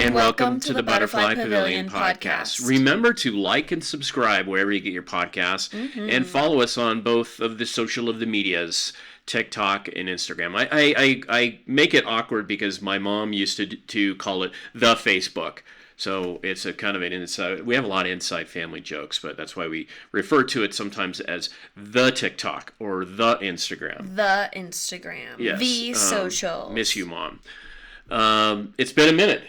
and welcome to the Butterfly Pavilion Podcast. Remember to like and subscribe wherever you get your podcasts, and follow us on both of the social of the medias, TikTok and Instagram. I make it awkward because my mom used to call it the Facebook. So it's a kind of an inside. We have a lot of inside family jokes, but that's why we refer to it sometimes as the TikTok or the Instagram. The Instagram. Yes. The social. Miss you, Mom. It's been a minute.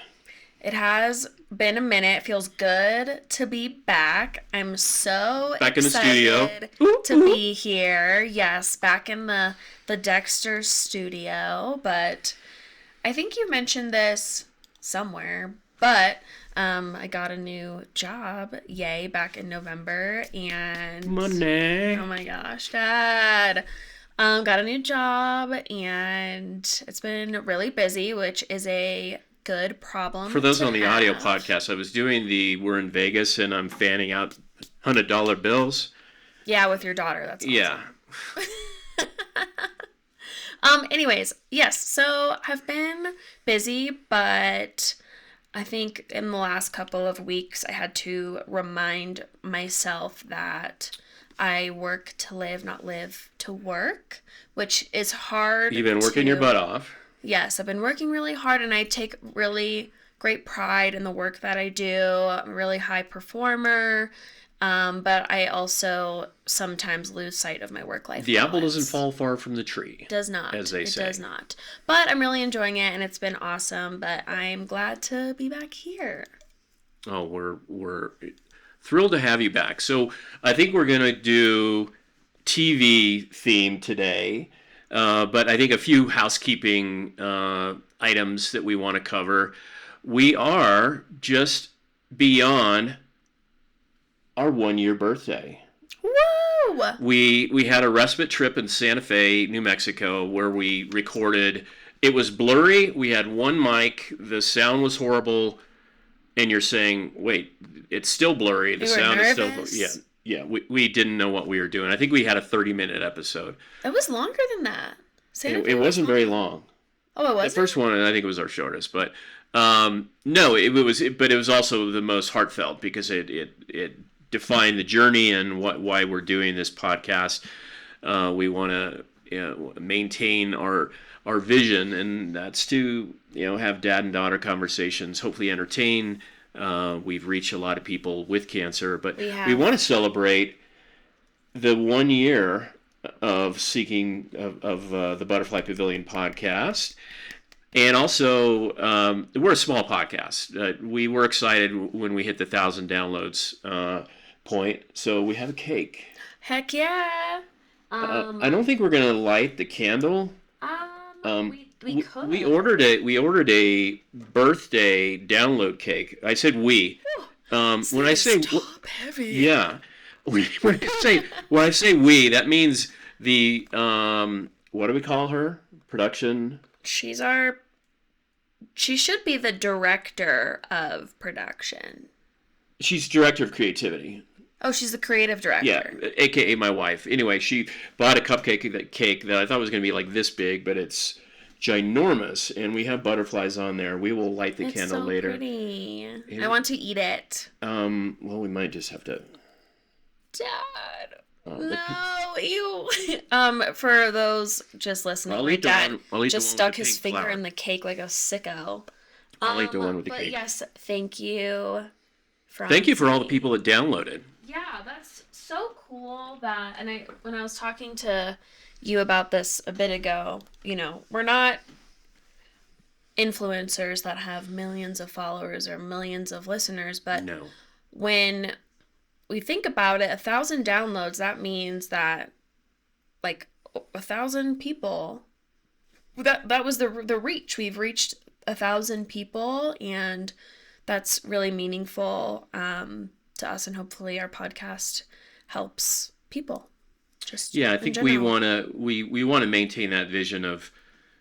It has been a minute. It feels good to be back. I'm so back in the studio to be here. Yes, back in the Dexter studio. But I think you mentioned this somewhere. But I got a new job, yay, back in November, and... Money! Oh my gosh, Dad! Got a new job, and it's been really busy, which is a good problem. For those on the audio podcast, I was doing we're in Vegas, and I'm fanning out $100 bills. Yeah, with your daughter, that's awesome. Yeah. Anyways, yes, so I've been busy, but... I think in the last couple of weeks, I had to remind myself that I work to live, not live to work, which is hard. You've been working your butt off. Yes, I've been working really hard, and I take really great pride in the work that I do. I'm a really high performer, but I also sometimes lose sight of my work life. The apple doesn't fall far from the tree. Does not. As they say. It does not. But I'm really enjoying it, and it's been awesome, but I'm glad to be back here. Oh, we're thrilled to have you back. So I think we're going to do TV theme today, but I think a few housekeeping items that we want to cover. We are just beyond our 1-year birthday. Woo! We had a respite trip in Santa Fe, New Mexico, where we recorded. It was blurry. We had one mic. The sound was horrible. And you're saying, wait, it's still blurry. The sound is still blurry. Yeah. We didn't know what we were doing. I think we had a 30-minute episode. It was longer than that. It wasn't very long. Oh, it wasn't? The first one, I think it was our shortest, but no, it was also the most heartfelt because it define the journey and why we're doing this podcast. We want to maintain our vision, and that's to have dad and daughter conversations, hopefully entertain. We've reached a lot of people with cancer, but we want to celebrate the 1 year of seeking of the Butterfly Pavilion podcast. And also, we're a small podcast. We were excited when we hit the 1,000 downloads point, so we have a cake. Heck yeah! I don't think we're gonna light the candle. We could. We ordered a birthday download cake. I said we. When I say top heavy. Yeah, when I say we, that means the what do we call her? Production. She should be the director of production. She's director of creativity. Oh, she's the creative director. Yeah, a.k.a. my wife. Anyway, she bought a cupcake that I thought was going to be like this big, but it's ginormous, and we have butterflies on there. We will light the candle later. It's so pretty. And I want to eat it. Well, we might just have to... Dad. No, ew. For those just listening, my dad just stuck his finger in the cake like a sicko. I'll eat the one with the cake. But yes, thank you. Thank you for all the people that downloaded. Yeah, that's so cool when I was talking to you about this a bit ago, we're not influencers that have millions of followers or millions of listeners, but no. When we think about it, 1,000 downloads, that means that like 1,000 people, that was the reach. We've reached 1,000 people, and that's really meaningful to us, and hopefully our podcast helps people. I think we want to maintain that vision of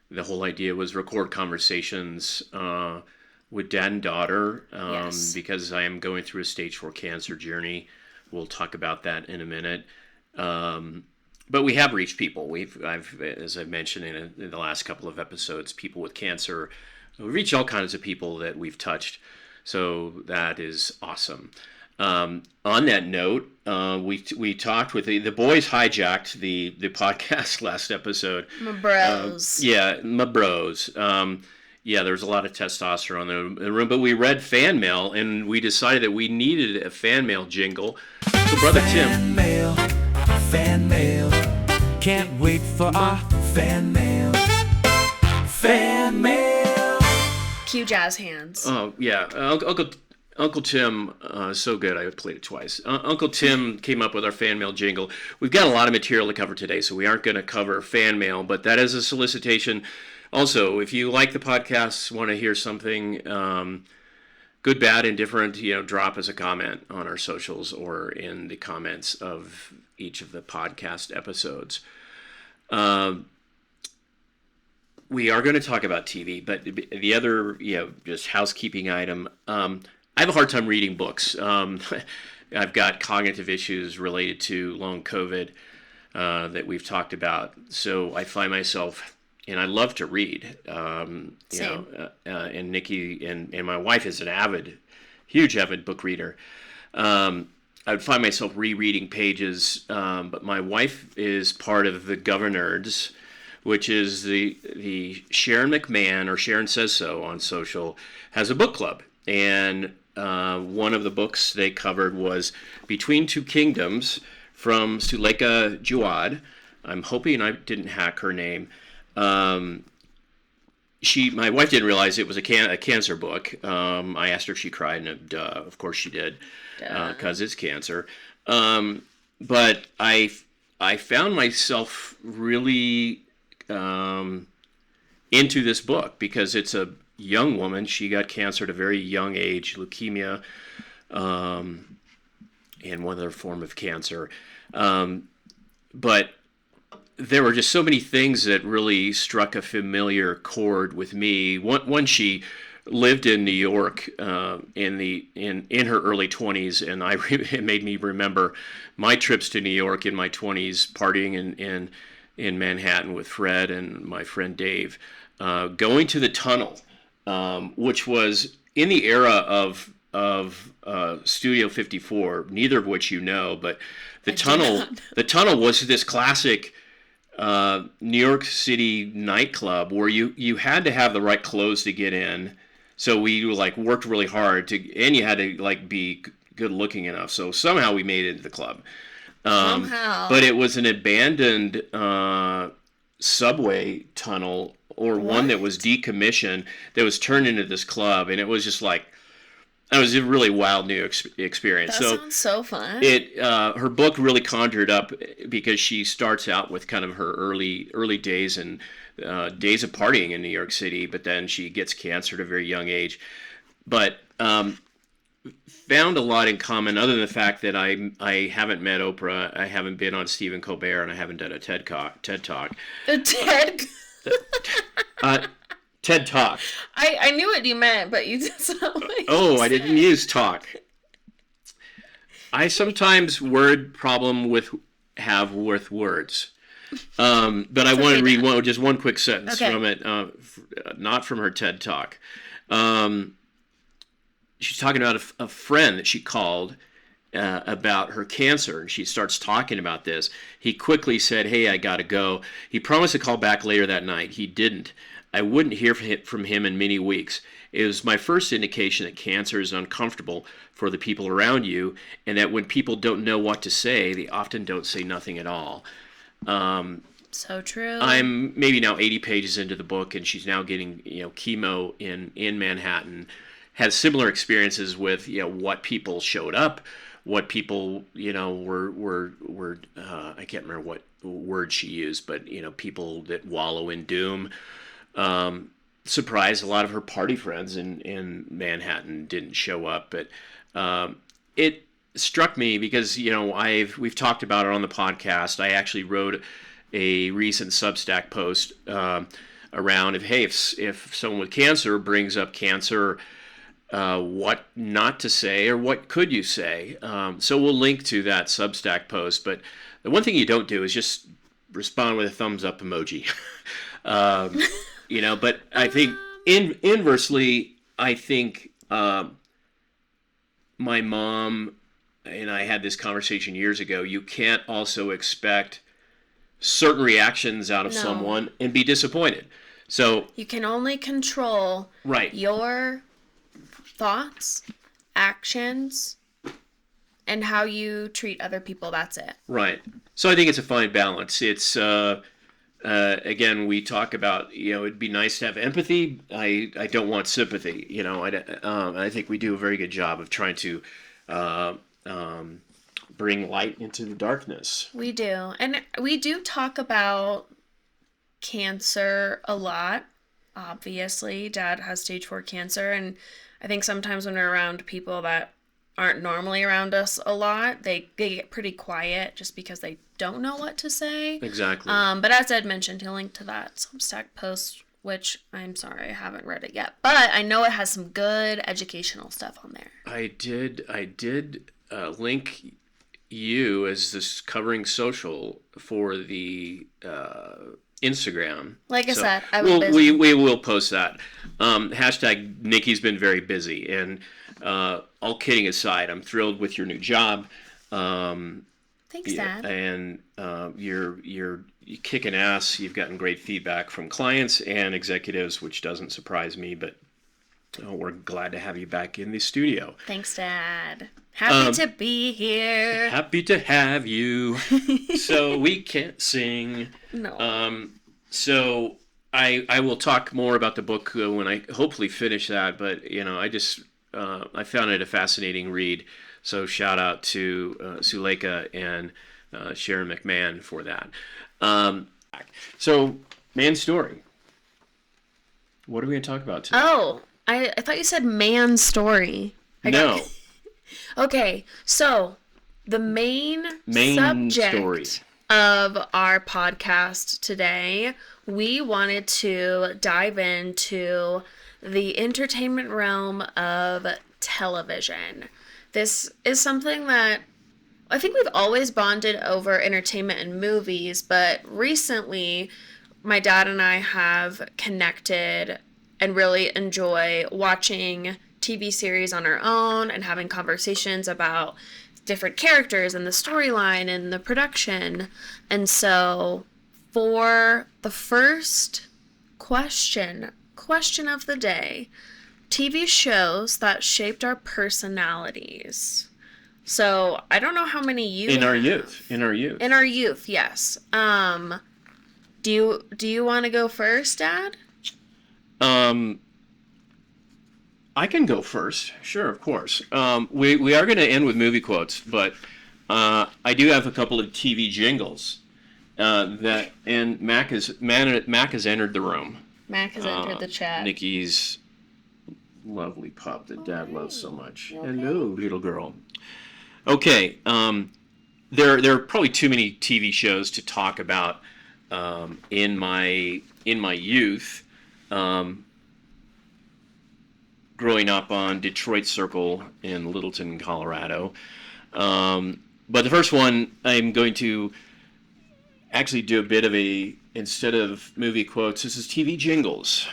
the whole idea was record conversations with dad and daughter yes. Because I am going through a stage 4 cancer journey. We'll talk about that in a minute. But we have reached people. As I've mentioned in the last couple of episodes, people with cancer We reach all kinds of people that we've touched. So that is awesome. On that note, we talked with the boys hijacked the podcast last episode. My bros. Yeah, my bros. Yeah, there was a lot of testosterone in the room, but we read fan mail and we decided that we needed a fan mail jingle. So, Brother Tim. Fan mail. Can't wait for our fan mail. Fan mail. Cue jazz hands. Oh yeah, Uncle Tim, so good. I played it twice. Uncle Tim came up with our fan mail jingle. We've got a lot of material to cover today, so we aren't going to cover fan mail, but that is a solicitation. Also, if you like the podcast, want to hear something good, bad, indifferent, drop us a comment on our socials or in the comments of each of the podcast episodes. We are going to talk about TV, but the other, just housekeeping item, I have a hard time reading books. I've got cognitive issues related to long COVID that we've talked about. So I find myself, and I love to read, and Nikki and my wife is an huge avid book reader. I would find myself rereading pages, but my wife is part of the Governors, which is the Sharon McMahon, or Sharon Says So on social, has a book club. And one of the books they covered was Between Two Kingdoms from Suleika Jaouad. I'm hoping I didn't hack her name. My wife didn't realize it was a cancer book. I asked her if she cried, and of course she did, because it's cancer. But I found myself really into this book because it's a young woman. She got cancer at a very young age, leukemia, and one other form of cancer. But there were just so many things that really struck a familiar chord with me. One, she lived in New York in her early 20s, and it made me remember my trips to New York in my 20s, partying in Manhattan with Fred and my friend Dave, going to the tunnel, which was in the era of Studio 54, neither of which but the tunnel was this classic New York City nightclub where you had to have the right clothes to get in. So we worked really hard and you had to be good looking enough. So somehow we made it into the club. Somehow. But it was an abandoned subway tunnel, or one that was decommissioned, that was turned into this club, and it was just it was a really wild new experience. That sounds so fun. Her book really conjured up, because she starts out with kind of her early days and days of partying in New York City, but then she gets cancer at a very young age. But found a lot in common, other than the fact that I haven't met Oprah, I haven't been on Stephen Colbert, and I haven't done a TED Talk. The TED. TED Talk. I knew what you meant, but you just I didn't use talk. I sometimes word problem with words. But I want to read just one quick sentence from it, not from her TED Talk. She's talking about a friend that she called about her cancer, and she starts talking about this. He quickly said, "Hey, I gotta go." He promised to call back later that night. He didn't. I wouldn't hear from him in many weeks. It was my first indication that cancer is uncomfortable for the people around you, and that when people don't know what to say, they often don't say nothing at all. So true. I'm maybe now 80 pages into the book, and she's now getting chemo in Manhattan. Has similar experiences with what people showed up, what people were I can't remember what word she used, but people that wallow in doom. Surprised a lot of her party friends in Manhattan didn't show up, but it struck me because we've talked about it on the podcast. I actually wrote a recent Substack post around if someone with cancer brings up cancer, what not to say or what could you say. So we'll link to that Substack post, but the one thing you don't do is just respond with a thumbs up emoji. But I think inversely, I think my mom and I had this conversation years ago. You can't also expect certain reactions out of No. someone and be disappointed. So You can only control right, your thoughts, actions, and how you treat other people. That's it. right. So I think it's a fine balance. It's again, we talk about, it'd be nice to have empathy. I don't want sympathy. I think we do a very good job of trying to bring light into the darkness. We do. And we do talk about cancer a lot. Obviously, Dad has stage 4 cancer, and I think sometimes when we're around people that aren't normally around us a lot, they get pretty quiet just because they don't know what to say. Exactly. But as Ed mentioned, he'll link to that Substack post, which I'm sorry, I haven't read it yet. But I know it has some good educational stuff on there. I did link you as this covering social for the Instagram. Like I So said, I was busy. we will post that. Hashtag Nikki's been very busy, and all kidding aside, I'm thrilled with your new job. Thanks, Dad. And you're kicking ass. You've gotten great feedback from clients and executives, which doesn't surprise me, but we're glad to have you back in the studio. Thanks, Dad. Happy to be here. Happy to have you. So we can't sing. No. So I will talk more about the book when I hopefully finish that. But I found it a fascinating read. So shout out to Suleika and Sharon McMahon for that. So man's story. What are we going to talk about today? Oh, I thought you said man's story. No. Okay, so the main subject story of our podcast today, we wanted to dive into the entertainment realm of television. This is something that I think we've always bonded over entertainment and movies, but recently my dad and I have connected and really enjoy watching TV series on our own and having conversations about different characters and the storyline and the production. And so for the first question of the day, TV shows that shaped our personalities. So I don't know how many you in our have. youth. In our youth, Yes. Do you want to go first, Dad? I can go first. Sure, of course. We are going to end with movie quotes, but I do have a couple of TV jingles and Mac has entered the room. Mac has entered the chat. Nikki's lovely pup that Dad loves so much. You okay? Hello, little girl. Okay. There are probably too many TV shows to talk about in my youth. Growing up on Detroit Circle in Littleton, Colorado. But the first one, I'm going to actually do a bit of instead of movie quotes, this is TV jingles.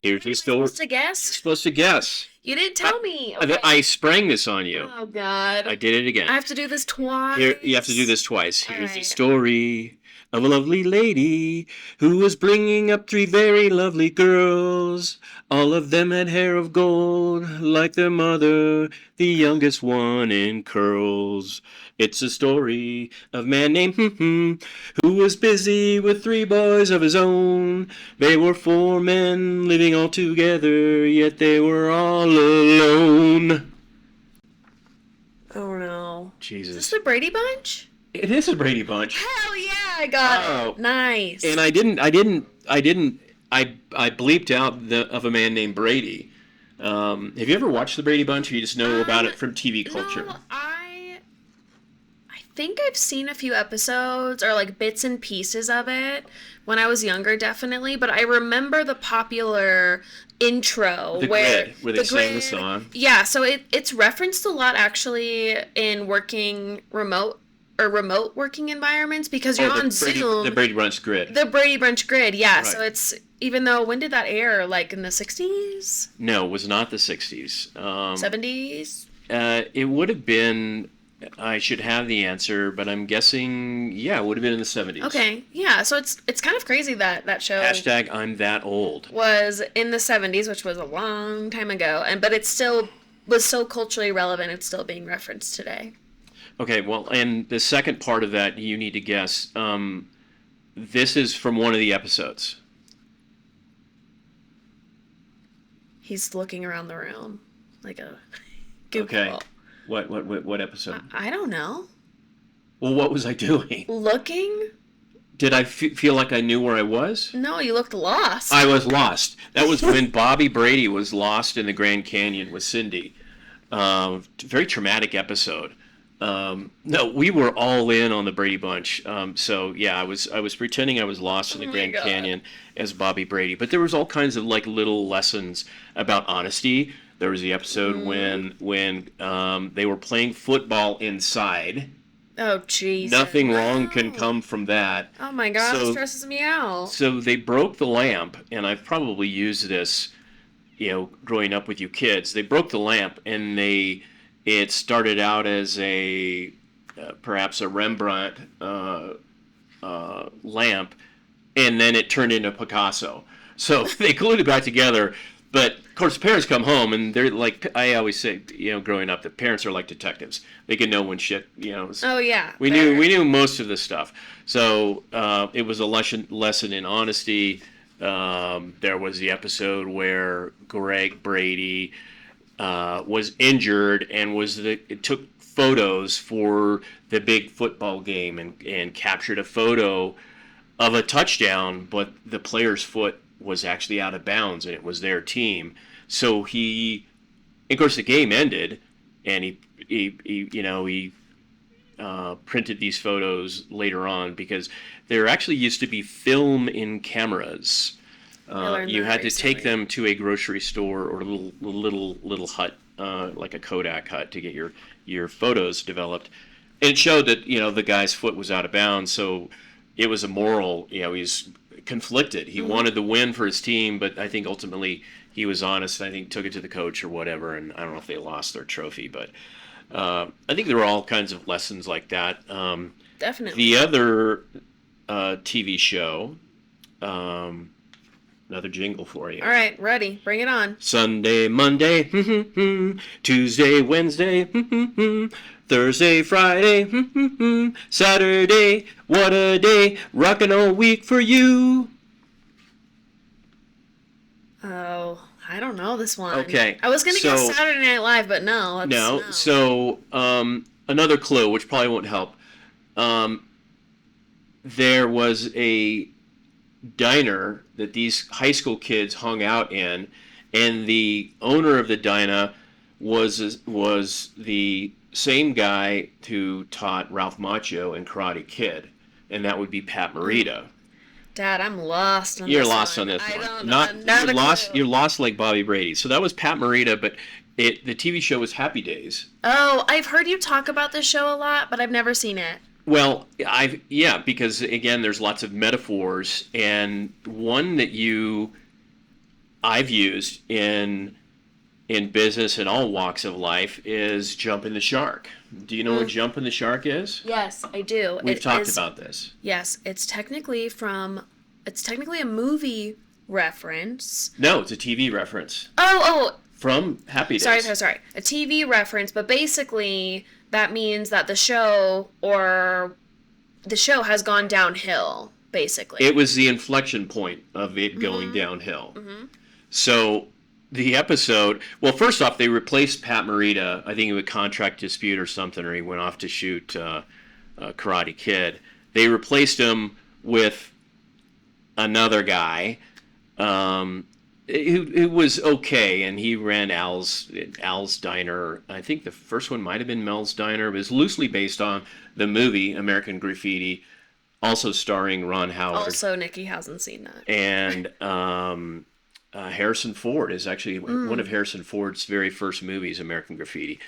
Here's the story. Supposed to guess? Supposed to guess. You didn't tell me. Okay. I sprang this on you. Oh, God. I did it again. I have to do this twice. You have to do this twice. Here's the right. story of a lovely lady who was bringing up 3 very lovely girls. All of them had hair of gold, like their mother, the youngest one in curls. It's a story of a man named who was busy with 3 boys of his own. They were 4 men living all together, yet they were all alone. Oh, no. Jesus. Is this the Brady Bunch? It is a Brady Bunch. Hell yeah, I got it. Nice. And I bleeped out of a man named Brady. Have you ever watched the Brady Bunch, or you just know about it from TV culture? No, I think I've seen a few episodes or like bits and pieces of it when I was younger, definitely. But I remember the popular intro where they sang the song. Yeah, so it's referenced a lot actually in working remote or remote working environments because you're on Zoom. The Brady Bunch grid. The Brady Bunch grid, yeah. Right. So it's, even though, when did that air? Like in the 60s? No, it was not the 60s. 70s? It would have been, I should have the answer, but I'm guessing, yeah, it would have been in the 70s. Okay, yeah. So it's kind of crazy that show Hashtag I'm that old. was in the 70s, which was a long time ago, but it still was so culturally relevant. It's still being referenced today. Okay, well, and the second part of that, you need to guess. This is from one of the episodes. He's looking around the room like a goofball. Okay. What episode? I don't know. Well, what was I doing? Looking? Did I feel like I knew where I was? No, you looked lost. I was lost. That was when Bobby Brady was lost in the Grand Canyon with Cindy. Very traumatic episode. No, we were all in on the Brady Bunch. So yeah, I was pretending I was lost in the Grand Canyon as Bobby Brady. But there was all kinds of like little lessons about honesty. There was the episode when they were playing football inside. Oh, jeez. Nothing wrong can come from that. Oh my God, it stresses me out. So they broke the lamp, and I've probably used this, growing up with you kids. They broke the lamp, and it started out as perhaps a Rembrandt lamp, and then it turned into Picasso. So they glued it back together. But of course, the parents come home, and they're like, I always say, growing up, the parents are like detectives. They can know when shit, Oh yeah. We knew most of this stuff. So it was a lesson in honesty. There was the episode where Greg Brady was injured and it took photos for the big football game and captured a photo of a touchdown, but the player's foot was actually out of bounds and it was their team. So of course the game ended, and he printed these photos later on because there actually used to be film in cameras. You had to take them to a grocery store or a little hut, like a Kodak hut, to get your photos developed. And it showed that the guy's foot was out of bounds, so it was a moral. He's conflicted. He wanted the win for his team, but I think ultimately he was honest. I think took it to the coach or whatever, and I don't know if they lost their trophy, but I think there were all kinds of lessons like that. Definitely. The other TV show. Another jingle for you. All right, ready. Bring it on. Sunday, Monday, Tuesday, Wednesday, Thursday, Friday, Saturday, what a day, rockin' all week for you. Oh, I don't know this one. Okay. I was going to guess Saturday Night Live, but no. No. So, another clue, which probably won't help. There was a diner that these high school kids hung out in, and the owner of the diner was the same guy who taught Ralph Macchio and Karate Kid, and that would be Pat Morita. Dad, I'm lost on You're this lost one. on this I one. don't know. You're lost like Bobby Brady. So that was Pat Morita, but the TV show was Happy Days. Oh, I've heard you talk about this show a lot, but I've never seen it. Well, because again, there's lots of metaphors, and one that I've used in business and all walks of life is jumping the shark. Do you know what jumping the shark is? Yes, I do. We've talked about this. Yes, it's technically a movie reference. No, it's a TV reference. Oh. From Happy Days. Sorry. A TV reference, but basically that means that the show has gone downhill, basically. It was the inflection point of it going downhill. Mm-hmm. So the episode, well, first off, they replaced Pat Morita. I think it was a contract dispute or something, or he went off to shoot Karate Kid. They replaced him with another guy who was okay, and he ran Al's Diner. I think the first one might have been Mel's Diner. It was loosely based on the movie American Graffiti, also starring Ron Howard. Also, Nikki hasn't seen that. And Harrison Ford is actually one of Harrison Ford's very first movies, American Graffiti.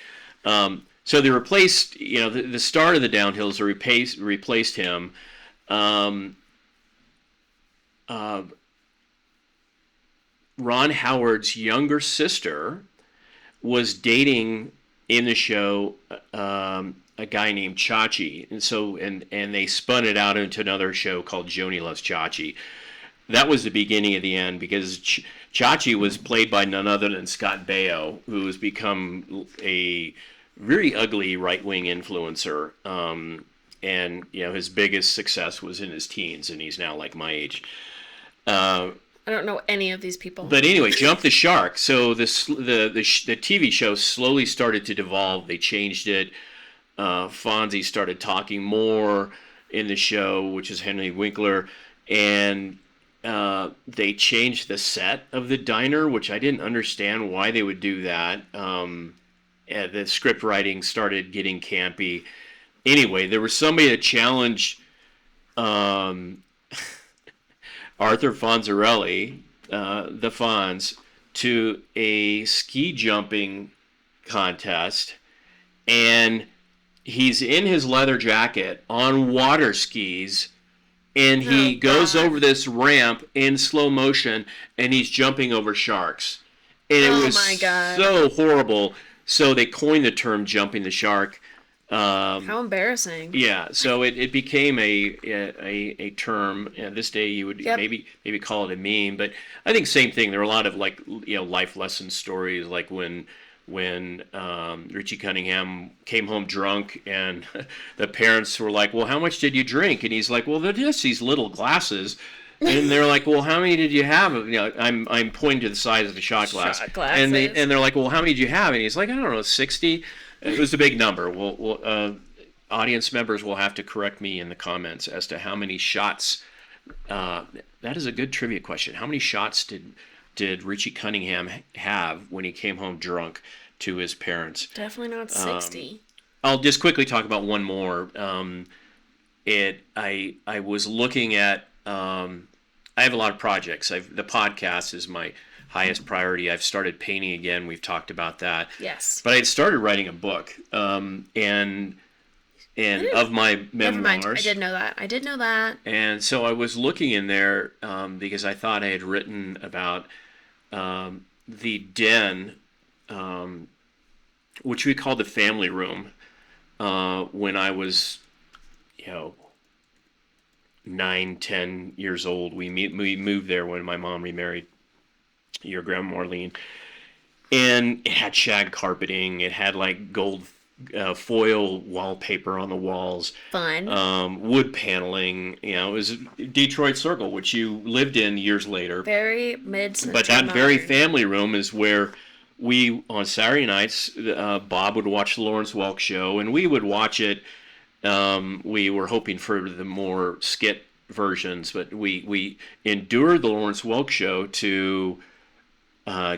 So they replaced, the start of the Downhills replaced him. Ron Howard's younger sister was dating in the show a guy named Chachi, and they spun it out into another show called Joni Loves Chachi. That was the beginning of the end, because Chachi was played by none other than Scott Baio, who has become a very ugly right-wing influencer. And his biggest success was in his teens, and he's now like my age. I don't know any of these people. But anyway, Jump the Shark. So the TV show slowly started to devolve. They changed it. Fonzie started talking more in the show, which is Henry Winkler, and they changed the set of the diner, which I didn't understand why they would do that. The script writing started getting campy. Anyway, there was somebody that challenged Arthur Fonzarelli, the Fonz, to a ski jumping contest, and he's in his leather jacket on water skis, and he goes over this ramp in slow motion, and he's jumping over sharks. And it was so horrible. So they coined the term "jumping the shark." How embarrassing! Yeah, so it became a term. This day you would maybe call it a meme, but I think same thing. There were a lot of life lesson stories, like when Richie Cunningham came home drunk, and the parents were like, "Well, how much did you drink?" And he's like, "Well, they're just these little glasses." And they're like, "Well, how many did you have?" I'm pointing to the size of the shot glass. Shot glasses. And they're like, "Well, how many did you have?" And he's like, "I don't know, 60." It was a big number. Audience members will have to correct me in the comments as to how many shots. That is a good trivia question. How many shots did Richie Cunningham have when he came home drunk to his parents? Definitely not 60. I'll just quickly talk about one more. I was looking at. I have a lot of projects. The podcast is my highest priority. I've started painting again. We've talked about that. Yes. But I had started writing a book, and of my memoirs. Never mind. I did know that. And so I was looking in there because I thought I had written about the den, which we called the family room, when I was, 9, 10 years old. We moved there when my mom remarried your grandma Marlene, and it had shag carpeting. It had like gold foil wallpaper on the walls. Fun. Wood paneling. It was Detroit Circle, which you lived in years later. Very mid-century. But that very family room is where we, on Saturday nights, Bob would watch the Lawrence Welk show, and we would watch it. We were hoping for the more skit versions, but we endured the Lawrence Welk show to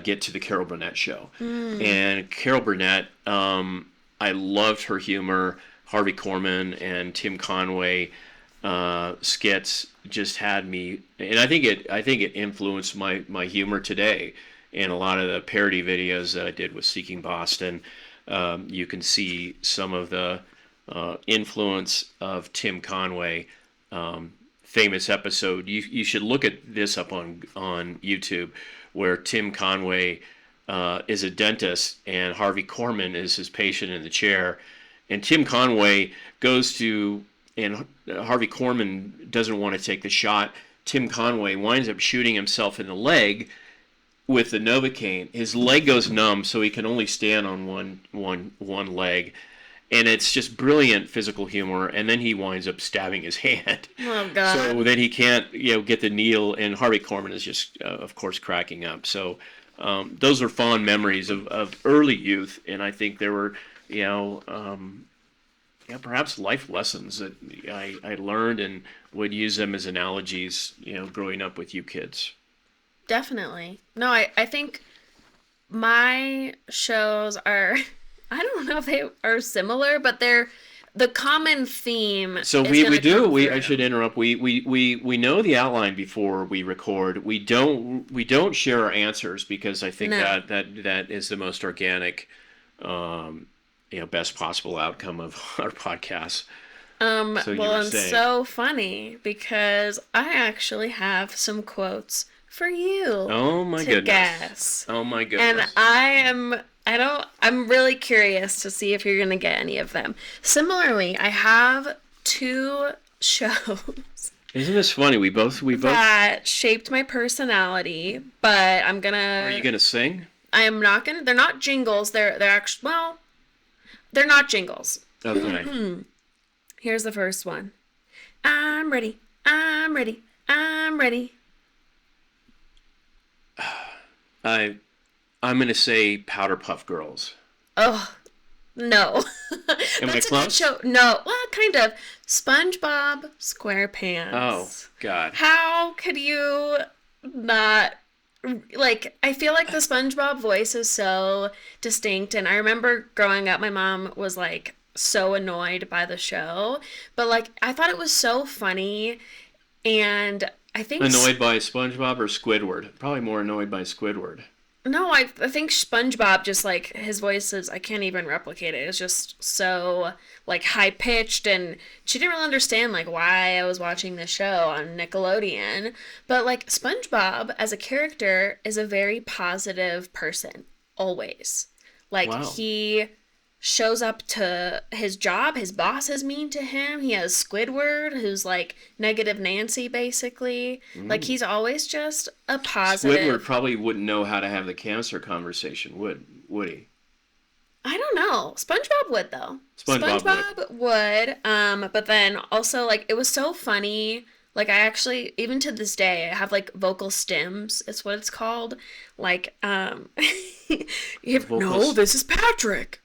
get to the Carol Burnett show. And Carol Burnett, I loved her humor. Harvey Korman and Tim Conway skits just had me, and I think it influenced my humor today. And a lot of the parody videos that I did with Seeking Boston, you can see some of the influence of Tim Conway. Famous episode. You should look at this up on YouTube, where Tim Conway is a dentist and Harvey Korman is his patient in the chair, and Tim Conway goes to, and Harvey Korman doesn't want to take the shot. Tim Conway winds up shooting himself in the leg with the Novocaine. His leg goes numb, so he can only stand on one leg. And it's just brilliant physical humor, and then he winds up stabbing his hand. Oh, God. So then he can't, get the needle, and Harvey Korman is just, of course, cracking up. So those are fond memories of early youth, and I think there were, perhaps life lessons that I learned and would use them as analogies, growing up with you kids. Definitely. No, I think my shows are... I don't know if they are similar, but they're the common theme. So we do. I should interrupt. We know the outline before we record. We don't share our answers because I think that is the most organic best possible outcome of our podcast. So you Well, were it's saying. so funny because I actually have some quotes for you Oh my to goodness. guess. Oh my And goodness. I'm really curious to see if you're going to get any of them. Similarly, I have two shows Isn't this funny? We both. that shaped my personality, but Are you gonna sing? I am not gonna, they're not jingles, they're actually, well, they're not jingles. Okay. Here's the first one. I'm ready, I'm ready, I'm ready. I'm gonna say Powder Puff Girls. Oh, no. Am I That's a good close? show. No, well, kind of. SpongeBob SquarePants. Oh God. How could you not, like, I feel like the SpongeBob voice is so distinct, and I remember growing up, my mom was, like, so annoyed by the show, but, like, I thought it was so funny, and I think... Annoyed by SpongeBob or Squidward? Probably more annoyed by Squidward. No, I think SpongeBob just, like, his voice is, I can't even replicate it. It's just so, like, high-pitched, and she didn't really understand, like, why I was watching this show on Nickelodeon. But, like, SpongeBob, as a character, is a very positive person, always. Like, Wow. he shows up to his job, his boss is mean to him, he has Squidward, who's, like, negative Nancy, basically. Like, he's always just a positive... Squidward probably wouldn't know how to have the cancer conversation, would he? I don't know. SpongeBob would, though. SpongeBob would. But then also, like, it was so funny. Like, I actually, even to this day, I have, like, vocal stems. It's what it's called. Like, no, this is Patrick.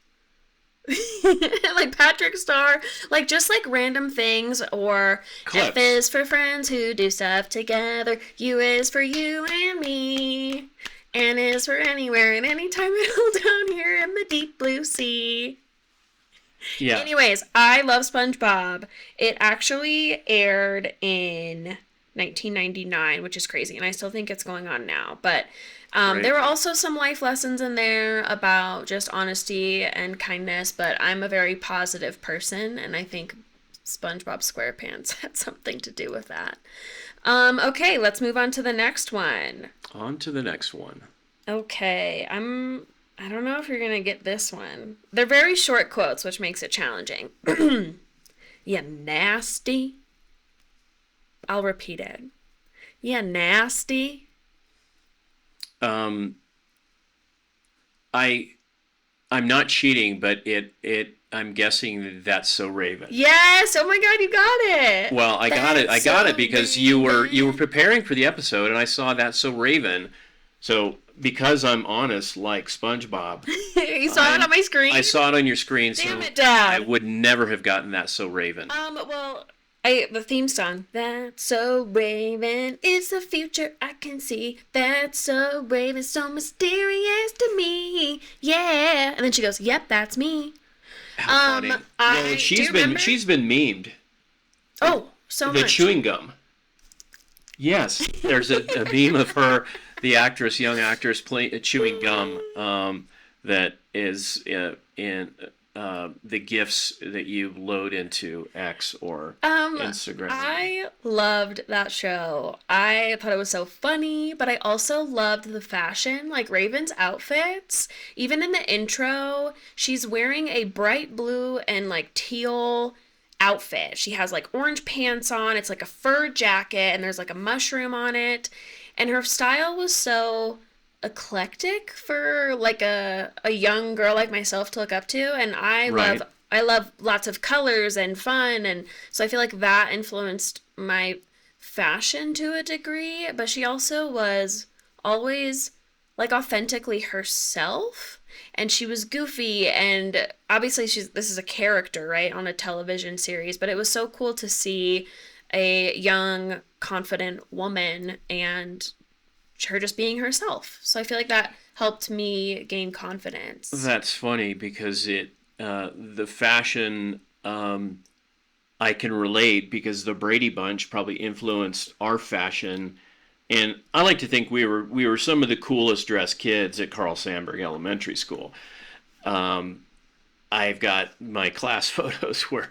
Like, Patrick Star. Like, just, like, random things. Or Clips. F is for friends who do stuff together. U is for you and me. N is for anywhere and anytime down here in the deep blue sea. Yeah. Anyways, I love SpongeBob. It actually aired in 1999, which is crazy, and I still think it's going on now. But Right. there were also some life lessons in there about just honesty and kindness, but I'm a very positive person, and I think SpongeBob SquarePants had something to do with that. Okay, let's move on to the next one. On to the next one. Okay, I don't know if you're gonna get this one. They're very short quotes, which makes it challenging. You nasty. I'll repeat it. You nasty. I'm not cheating, but I'm guessing that's so Raven. Yes! Oh my god, you got it! Well, I got it. I That's got so it because you were Raven. preparing for the episode, and I saw that so Raven. So because I'm honest, like SpongeBob, You saw it on my screen? I saw it on your screen. Damn so it, Dad. I would never have gotten that so Raven. Well, the theme song. That's so Raven, it's the future I can see. That's so Raven, so mysterious to me. Yeah. And then she goes, yep, that's me. How funny. do you remember? she's been memed. Oh, so The much. chewing gum. Yes, there's a meme of her, the actress, young actress, chewing gum. That is in the GIFs that you load into X or Instagram. I loved that show. I thought it was so funny, but I also loved the fashion, like Raven's outfits. Even in the intro, she's wearing a bright blue and like teal outfit. She has like orange pants on. It's like a fur jacket and there's like a mushroom on it. And her style was so eclectic for like a young girl like myself to look up to, and I love lots of colors and fun, and so I feel like that influenced my fashion to a degree, but she also was always like authentically herself, and she was goofy, and obviously this is a character, right, on a television series, but it was so cool to see a young confident woman and her just being herself. So I feel like that helped me gain confidence. That's funny because the fashion, I can relate because the Brady Bunch probably influenced our fashion, and I like to think we were some of the coolest dressed kids at Carl Sandburg Elementary School. I've got my class photos where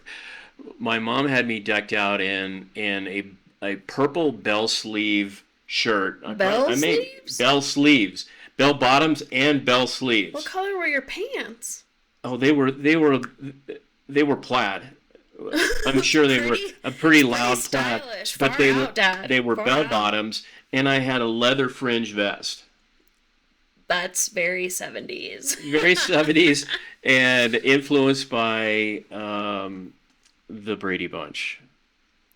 my mom had me decked out in a purple bell sleeve shirt. Sleeves? Bell sleeves, bell bottoms and bell sleeves. What color were your pants? Oh, they were plaid. I'm sure they were a pretty loud plaid, stylish. but they were Far bell out. bottoms, and I had a leather fringe vest. That's very 70s. Very 70s, and influenced by the Brady Bunch.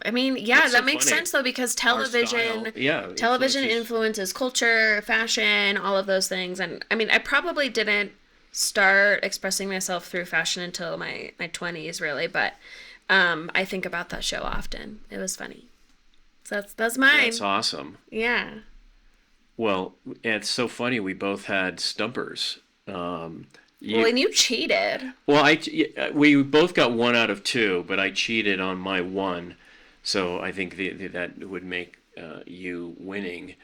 I mean, yeah, That's that so makes funny. sense though, because Our television, style. Yeah, television influences- influences culture, fashion, all of those things. And I mean, I probably didn't start expressing myself through fashion until my 20s, really. But I think about that show often. It was funny. So that's mine. That's awesome. Yeah. Well, it's so funny. We both had stumpers. Well, and you cheated. Well, we both got 1 out of 2, but I cheated on my 1, so I think that would make you winning.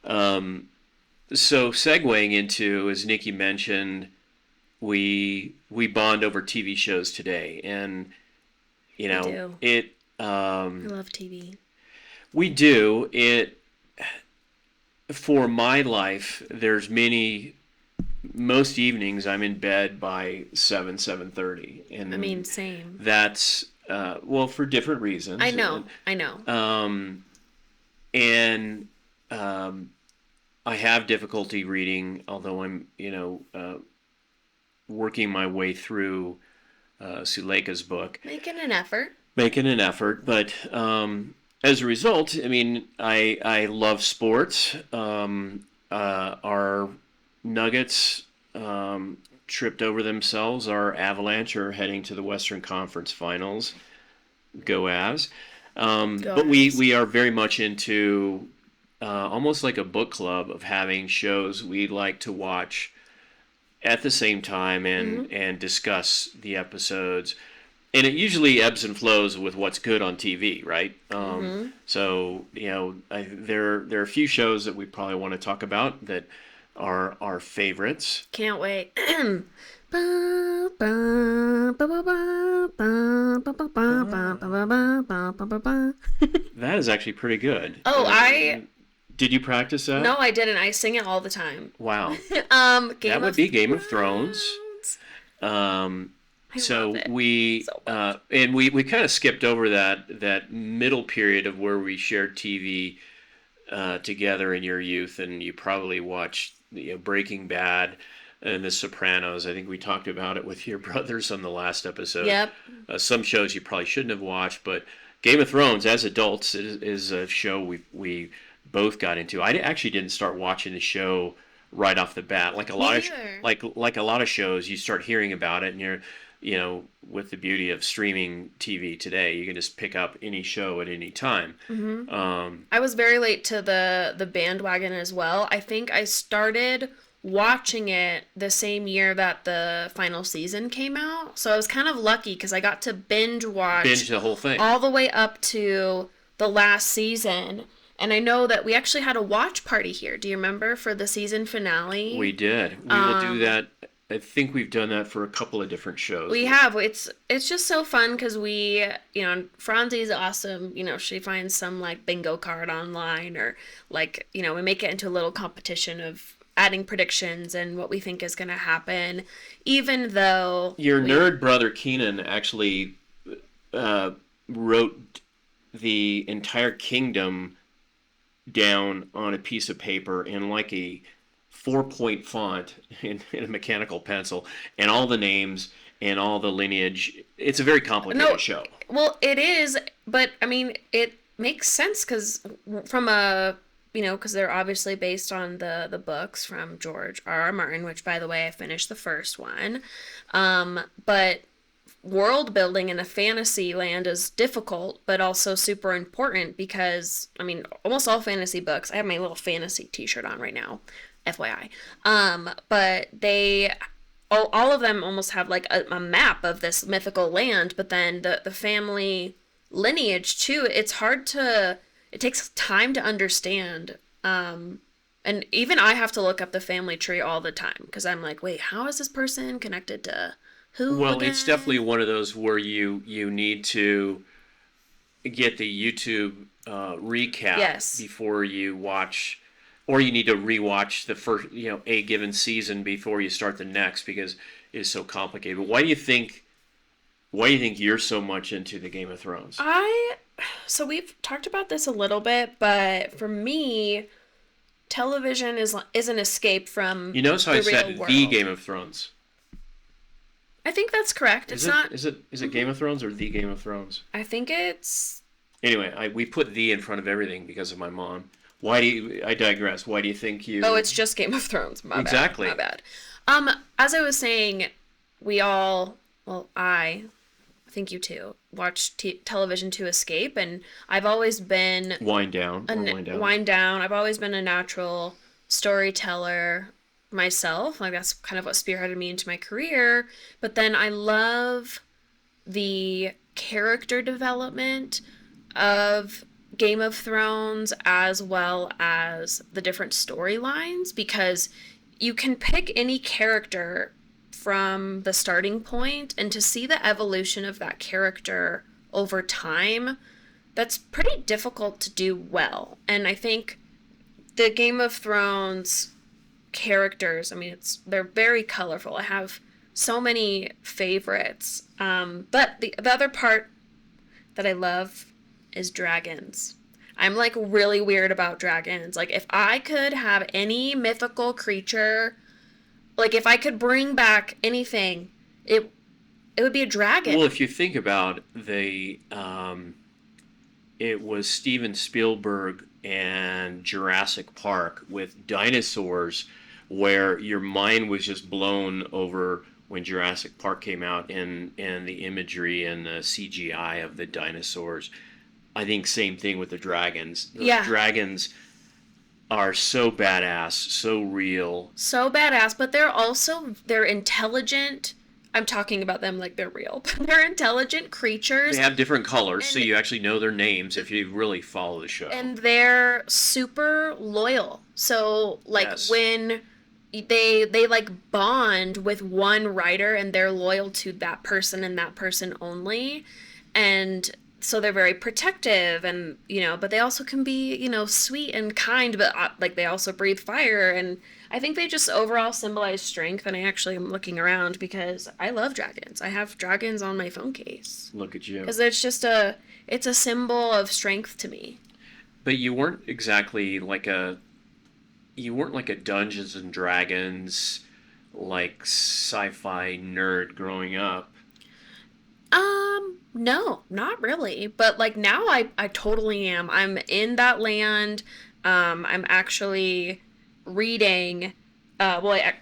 So segueing into, as Nikki mentioned, we bond over TV shows today, and you know do. it. I love TV. We do it. For my life, there's most evenings I'm in bed by 7:30, and I mean, same. that's well, for different reasons. I know. And I have difficulty reading, although I'm working my way through Suleika's book, Making an effort. but as a result, I mean, I love sports. Our Nuggets tripped over themselves. Our Avalanche are heading to the Western Conference Finals. Go Avs. But we are very much into almost like a book club of having shows we like to watch at the same time and discuss the episodes. And it usually ebbs and flows with what's good on TV, right? So, there are a few shows that we probably want to talk about that are our favorites. Can't wait. That is actually pretty good. Oh, Did you practice that? No, I didn't. I sing it all the time. Wow. That would be Game of Thrones. So love it we so much. and we kind of skipped over that middle period of where we shared TV together in your youth, and you probably watched Breaking Bad and The Sopranos. I think we talked about it with your brothers on the last episode. Yep. Some shows you probably shouldn't have watched, but Game of Thrones, as adults, is a show we both got into. I actually didn't start watching the show right off the bat. Like a lot of shows, you start hearing about it, and you're, with the beauty of streaming TV today, you can just pick up any show at any time. I was very late to the bandwagon as well. I think I started watching it the same year that the final season came out. So I was kind of lucky because I got to binge the whole thing all the way up to the last season. And I know that we actually had a watch party here. Do you remember, for the season finale? We did. We will do that. I think we've done that for a couple of different shows. We have. It's just so fun because we, Franzi's awesome. She finds some like bingo card online, or like, we make it into a little competition of adding predictions and what we think is going to happen, even though your nerd brother Keenan actually wrote the entire kingdom down on a piece of paper in like a 4-point font in a mechanical pencil, and all the names and all the lineage. It's a very complicated show. Well, it is, but I mean, it makes sense because because they're obviously based on the books from George R.R. Martin, which, by the way, I finished the first one. But world building in a fantasy land is difficult, but also super important because, I mean, almost all fantasy books, I have my little fantasy t-shirt on right now, FYI. But all of them almost have like a map of this mythical land, but then the family lineage too, it takes time to understand. And even I have to look up the family tree all the time because I'm like, wait, how is this person connected to Who? Well, again? it's definitely one of those where you need to get the YouTube recap Yes. before you watch, or you need to rewatch the first, a given season before you start the next because it's so complicated. But why do you think you're so much into the Game of Thrones? So we've talked about this a little bit, but for me, television is an escape from You notice how I the real said world. the Game of Thrones? I think that's correct. Is it Game of Thrones or the Game of Thrones? I think it's. Anyway, we put the in front of everything because of my mom. I digress. Why do you think you? Oh, it's just Game of Thrones. Exactly. My bad. As I was saying, I think you too, watch television to escape, and I've always been Wind down. wind down. I've always been a natural storyteller myself. Like that's kind of what spearheaded me into my career. But then I love the character development of Game of Thrones as well as the different storylines, because you can pick any character from the starting point, and to see the evolution of that character over time, that's pretty difficult to do well. And I think the Game of Thrones characters, they're very colorful. I have so many favorites. But the other part that I love is dragons. I'm like really weird about dragons. Like if I could have any mythical creature, like if I could bring back anything, it would be a dragon. Well, if you think about it was Steven Spielberg and Jurassic Park with dinosaurs, where your mind was just blown over when Jurassic Park came out and the imagery and the CGI of the dinosaurs. I think same thing with the dragons. Yeah. Dragons are so badass, so real. So badass, but they're intelligent. I'm talking about them like they're real. They're intelligent creatures. They have different colors, so you actually know their names if you really follow the show. And they're super loyal. So like Yes. when they like bond with one writer and they're loyal to that person and that person only. And so they're very protective, and but they also can be sweet and kind, but like they also breathe fire, and I think they just overall symbolize strength. And I actually am looking around because I love dragons. I have dragons on my phone case Look at you. because it's a symbol of strength to me. But you weren't exactly like a Dungeons and Dragons like sci-fi nerd growing up. No, not really. But like now I totally am. I'm in that land. I'm actually reading, I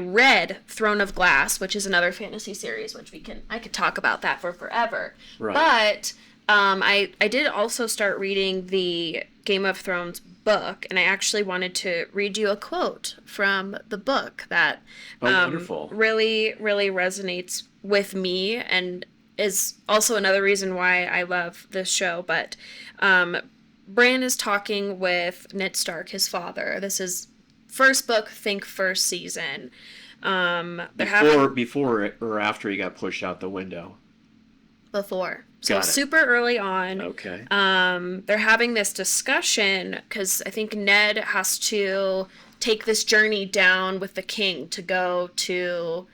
read Throne of Glass, which is another fantasy series, which I could talk about that for forever. Right. But, I did also start reading the Game of Thrones book, and I actually wanted to read you a quote from the book that, Wonderful. really, really resonates with me, and is also another reason why I love this show. But Bran is talking with Ned Stark, his father. This is first book, think first season. Before or after he got pushed out the window? Before. So Got it. super early on. Okay. They're having this discussion because I think Ned has to take this journey down with the king to go to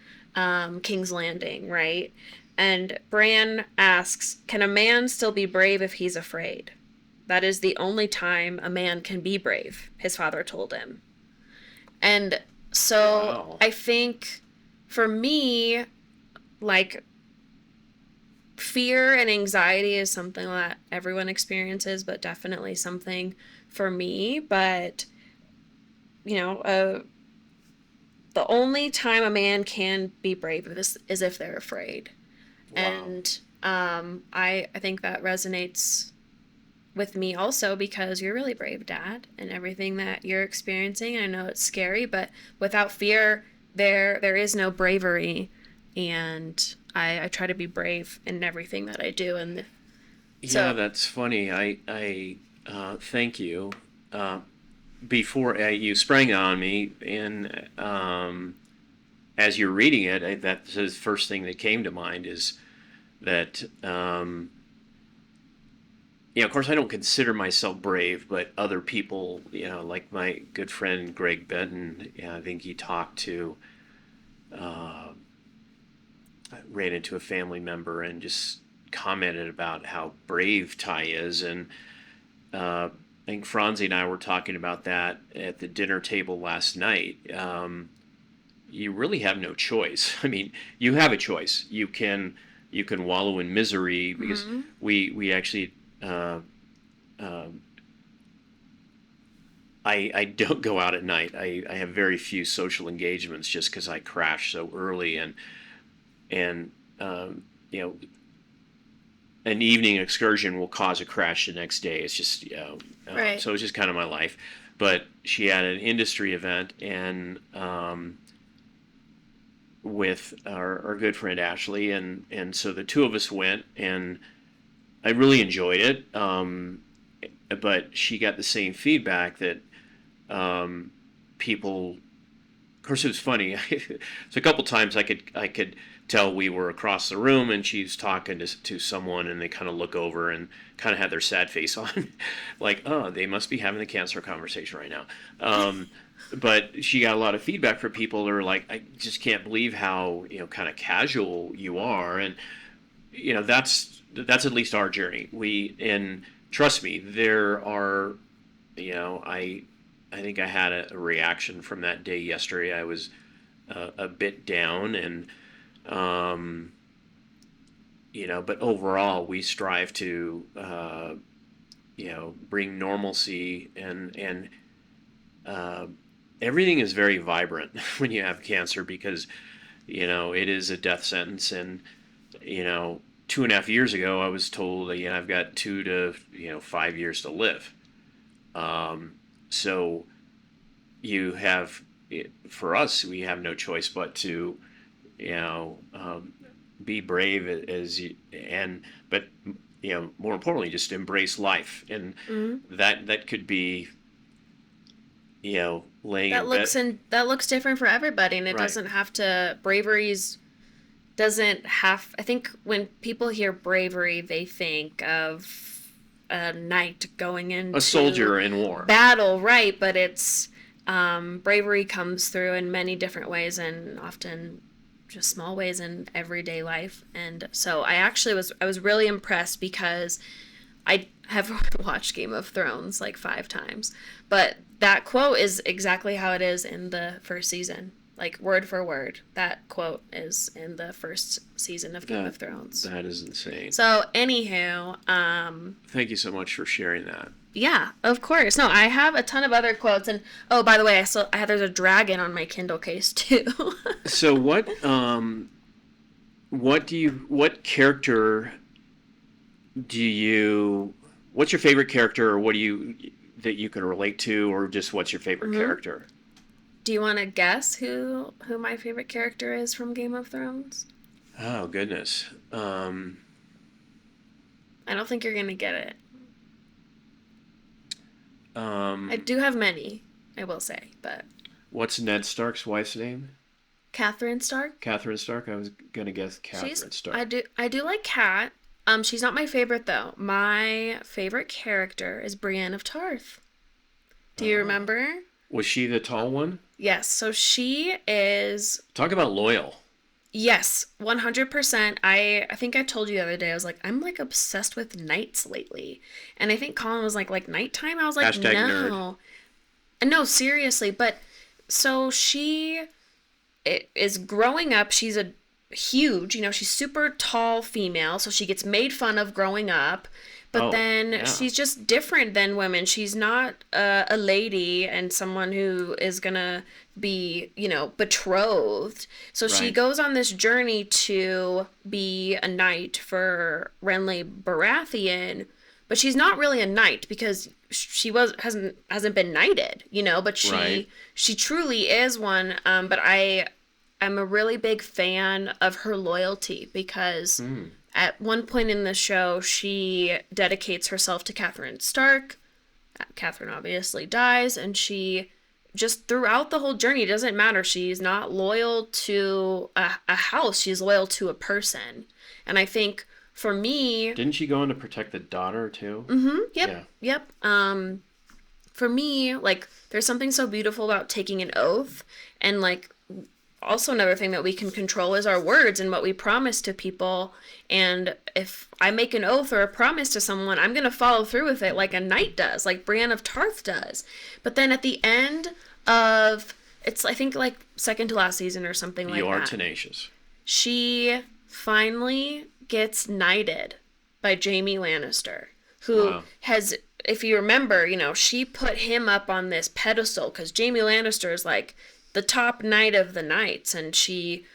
King's Landing, right? And Bran asks, can a man still be brave if he's afraid? That is the only time a man can be brave, his father told him. And so Wow. I think for me, like, fear and anxiety is something that everyone experiences, but definitely something for me. But, the only time a man can be brave is if they're afraid. Wow. And I think that resonates with me also because you're really brave, Dad, and everything that you're experiencing. I know it's scary, but without fear, there is no bravery. And I try to be brave in everything that I do. And Yeah, that's funny. I thank you. Before you sprang on me, and as you're reading it, that's the first thing that came to mind is that, of course, I don't consider myself brave, but other people, like my good friend Greg Benton, I think he talked to, ran into a family member and just commented about how brave Ty is. And I think Franzi and I were talking about that at the dinner table last night. You really have no choice. I mean, you have a choice. You can wallow in misery because we actually I don't go out at night. I have very few social engagements just because I crash so early, and an evening excursion will cause a crash the next day. It's just Right. So it's just kind of my life. But she had an industry event, and with our good friend Ashley, and so the two of us went, and I really enjoyed it. But she got the same feedback that people. Of course, it was funny. So a couple times I could tell we were across the room, and she's talking to someone, and they kind of look over and kind of have their sad face on, like, oh, they must be having the cancer conversation right now. But she got a lot of feedback from people that are like, I just can't believe how kind of casual you are, and that's at least our journey. And trust me, there are, I think I had a reaction from that day yesterday. I was a bit down, and but overall we strive to bring normalcy, and everything is very vibrant when you have cancer, because it is a death sentence. And 2.5 years ago I was told that I've got 2 to 5 years to live. So you have, for us, we have no choice but to, be brave but more importantly, just embrace life. And that could be, laying That looks different for everybody, and it Right. doesn't have to. I think when people hear bravery, they think of a knight going into a soldier in war. battle, right? But it's bravery comes through in many different ways, and often just small ways in everyday life. And so I was really impressed, because I have watched Game of Thrones like 5 times, but that quote is exactly how it is in the first season. Like, word for word, that quote is in the first season of Game of Thrones. That is insane. So, anywho, Thank you so much for sharing that. yeah, of course. No, I have a ton of other quotes, and oh, by the way, there's a dragon on my Kindle case too. So what character what's your favorite character, or that you can relate to, or just what's your favorite character? Do you want to guess who my favorite character is from Game of Thrones? Oh, goodness. I don't think you're going to get it. I do have many, I will say, but... What's Ned Stark's wife's name? Catherine Stark? Catherine Stark? I was going to guess Catherine Stark. I do like Cat. She's not my favorite, though. My favorite character is Brienne of Tarth. Do you remember? Was she the tall one? Yes, so she is... Talk about loyal. Yes, 100%. I think I told you the other day, I was like, I'm like obsessed with nights lately. And I think Colin was like nighttime? I was like, Hashtag no. nerd. No, seriously. But so she is growing up. She's a huge, she's super tall female. So she gets made fun of growing up. But then she's just different than women. She's not a lady and someone who is going to be, betrothed. So she Right. goes on this journey to be a knight for Renly Baratheon. But she's not really a knight, because she hasn't been knighted, but Right. she truly is one. But I'm a really big fan of her loyalty, because at one point in the show, she dedicates herself to Catherine Stark. Catherine obviously dies, and she just throughout the whole journey, it doesn't matter. She's not loyal to a house. She's loyal to a person. And I think for me... Didn't she go in to protect the daughter too? Mm-hmm. Yep. Yeah. Yep. For me, like, there's something so beautiful about taking an oath. And, like, also another thing that we can control is our words and what we promise to people. And if I make an oath or a promise to someone, I'm going to follow through with it like a knight does, like Brienne of Tarth does. But then at the end of, it's, I think, like, second to last season or something like that. You are tenacious. She finally gets knighted by Jaime Lannister, who has... If you remember, you know, she put him up on this pedestal because Jaime Lannister is like the top knight of the knights. And she,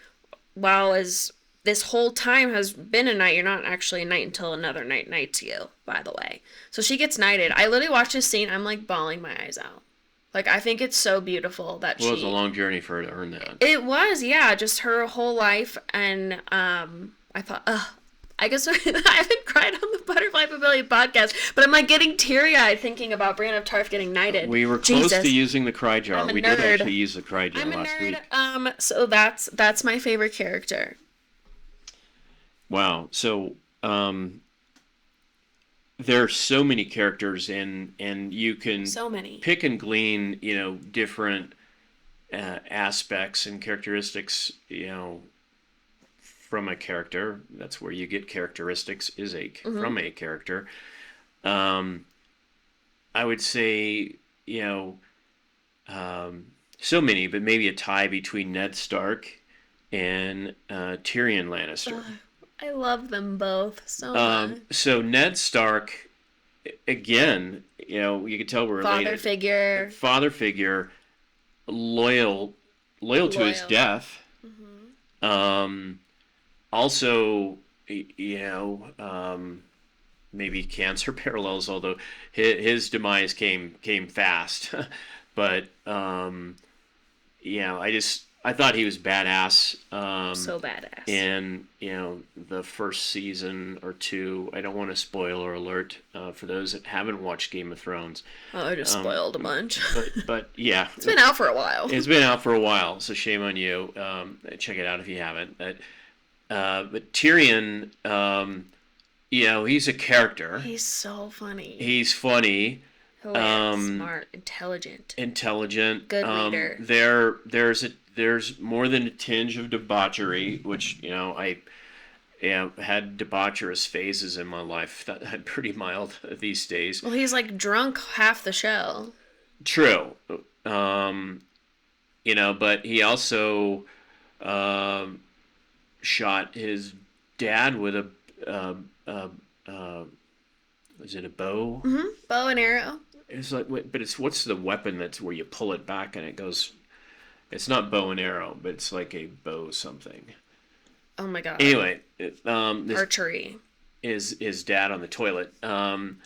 while as this whole time has been a knight, you're not actually a knight until another knight knights you, by the way. So she gets knighted. I literally watched this scene. I'm like bawling my eyes out. Like, I think it's so beautiful that Well, it was a long journey for her to earn that. It was, yeah, just her whole life. And I thought, I guess I haven't cried on the Butterfly Pavilion podcast, but I'm like getting teary-eyed thinking about Brienne of Tarth getting knighted. We were close to using the cry jar. We did actually use the cry jar last week. So that's my favorite character. Wow. So there are so many characters, and you can pick and glean, you know, different aspects and characteristics, you know, from a character. That's where you get characteristics from a character. I would say, you know, so many, but maybe a tie between Ned Stark and Tyrion Lannister. I love them both so much. So Ned Stark, again, you know, you can tell we're related. Father figure, loyal to his death. Also, you know, maybe cancer parallels, although his demise came fast. But, you know, I thought he was badass. So badass. In, you know, the first season or two. I don't want to spoiler alert for those that haven't watched Game of Thrones. Oh, I just spoiled a bunch. But yeah. It's been out for a while. It's been out for a while, so shame on you. Check it out if you haven't. But Tyrion, you know, he's a character. He's so funny. He's funny. Hilarious, smart, intelligent. Good reader. There's more than a tinge of debauchery, which, you know, I had debaucherous phases in my life that had pretty mild these days. Well, he's like drunk half the show. True. You know, but he also shot his dad with a is it a bow? Mm-hmm. Bow and arrow. It's like, but what's the weapon that's where you pull it back and it goes? It's not bow and arrow, but it's like a bow something. Oh my god. Anyway, archery. Is his dad on the toilet? And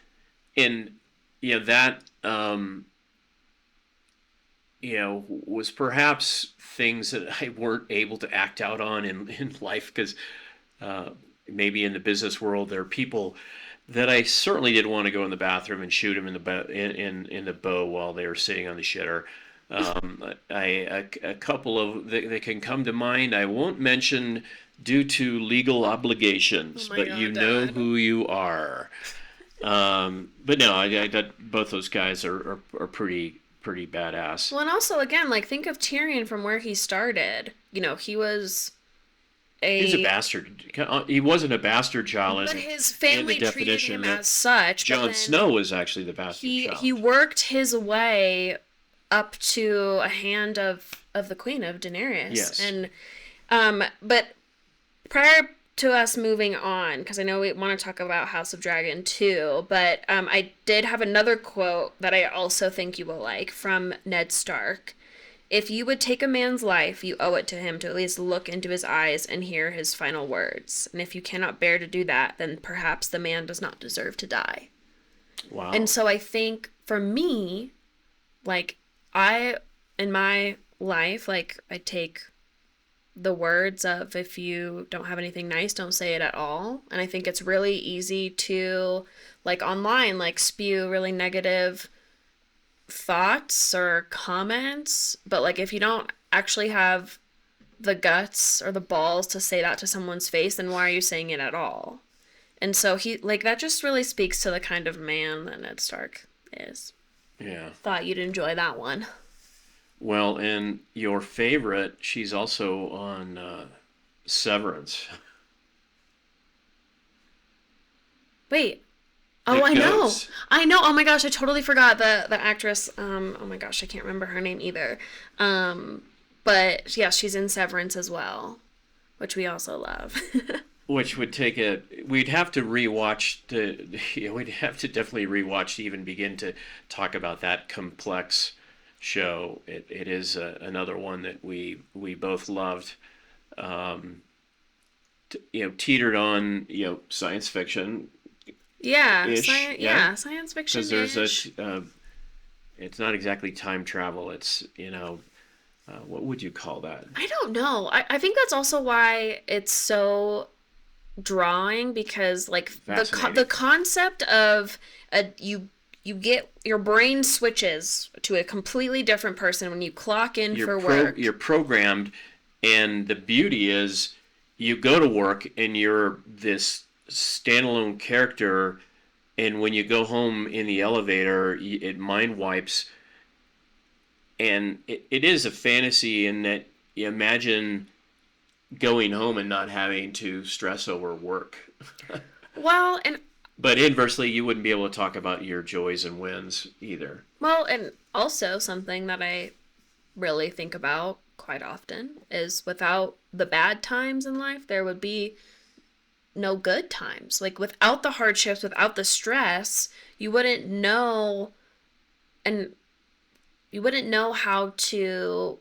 you know that you know, was perhaps things that I weren't able to act out on in life, because maybe in the business world there are people that I certainly didn't want to go in the bathroom and shoot them in the bow while they were sitting on the shitter. A couple of that can come to mind. I won't mention due to legal obligations, but God, you know who you are. But no, I both those guys are pretty badass. Well, and also again, like, think of Tyrion from where he started. You know, he was he's a bastard. He wasn't a bastard child, but his family treated him as such. Jon Snow was actually the bastard child. He worked his way up to a hand of the Queen of Daenerys. Yes. And but prior to us moving on, because I know we want to talk about House of Dragon too, but I did have another quote that I also think you will like from Ned Stark. If you would take a man's life, you owe it to him to at least look into his eyes and hear his final words. And if you cannot bear to do that, then perhaps the man does not deserve to die. Wow. And so I think for me, like, in my life, like, I take the words of, if you don't have anything nice, don't say it at all. And I think it's really easy to, like, online, like, spew really negative thoughts or comments, but like if you don't actually have the guts or the balls to say that to someone's face, then why are you saying it at all? And so he, like, that just really speaks to the kind of man that Ned Stark is. Yeah. Thought you'd enjoy that one. Well, and your favorite, she's also on Severance. Wait. Oh, I know. I know. Oh my gosh, I totally forgot the actress. Oh my gosh, I can't remember her name either. But yeah, she's in Severance as well, which we also love. Which would take we'd have to rewatch we'd have to definitely rewatch to even begin to talk about that complex show. It is another one that we both loved. Teetered on, science fiction. Yeah, science fiction. Because there's it's not exactly time travel. It's, what would you call that? I don't know. I think that's also why it's so drawing, because like the concept of you get your brain switches to a completely different person when you clock in for work. You're programmed, and the beauty is you go to work and you're this standalone character, and when you go home in the elevator, it mind wipes. And it is a fantasy in that you imagine going home and not having to stress over work. Well, but inversely, you wouldn't be able to talk about your joys and wins either. Well, and also something that I really think about quite often is without the bad times in life, there would be no good times. Like without the hardships, without the stress, you wouldn't know how to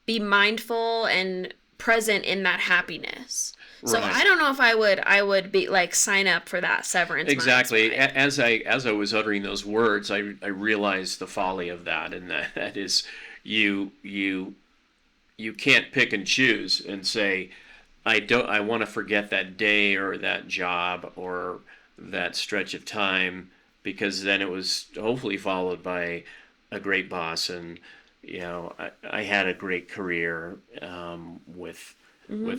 be mindful and present in that happiness. Right. So I don't know if I would be like sign up for that Severance. Exactly. As I was uttering those words, I realized the folly of that, and that is you can't pick and choose and say, I want to forget that day or that job or that stretch of time, because then it was hopefully followed by a great boss, and I had a great career with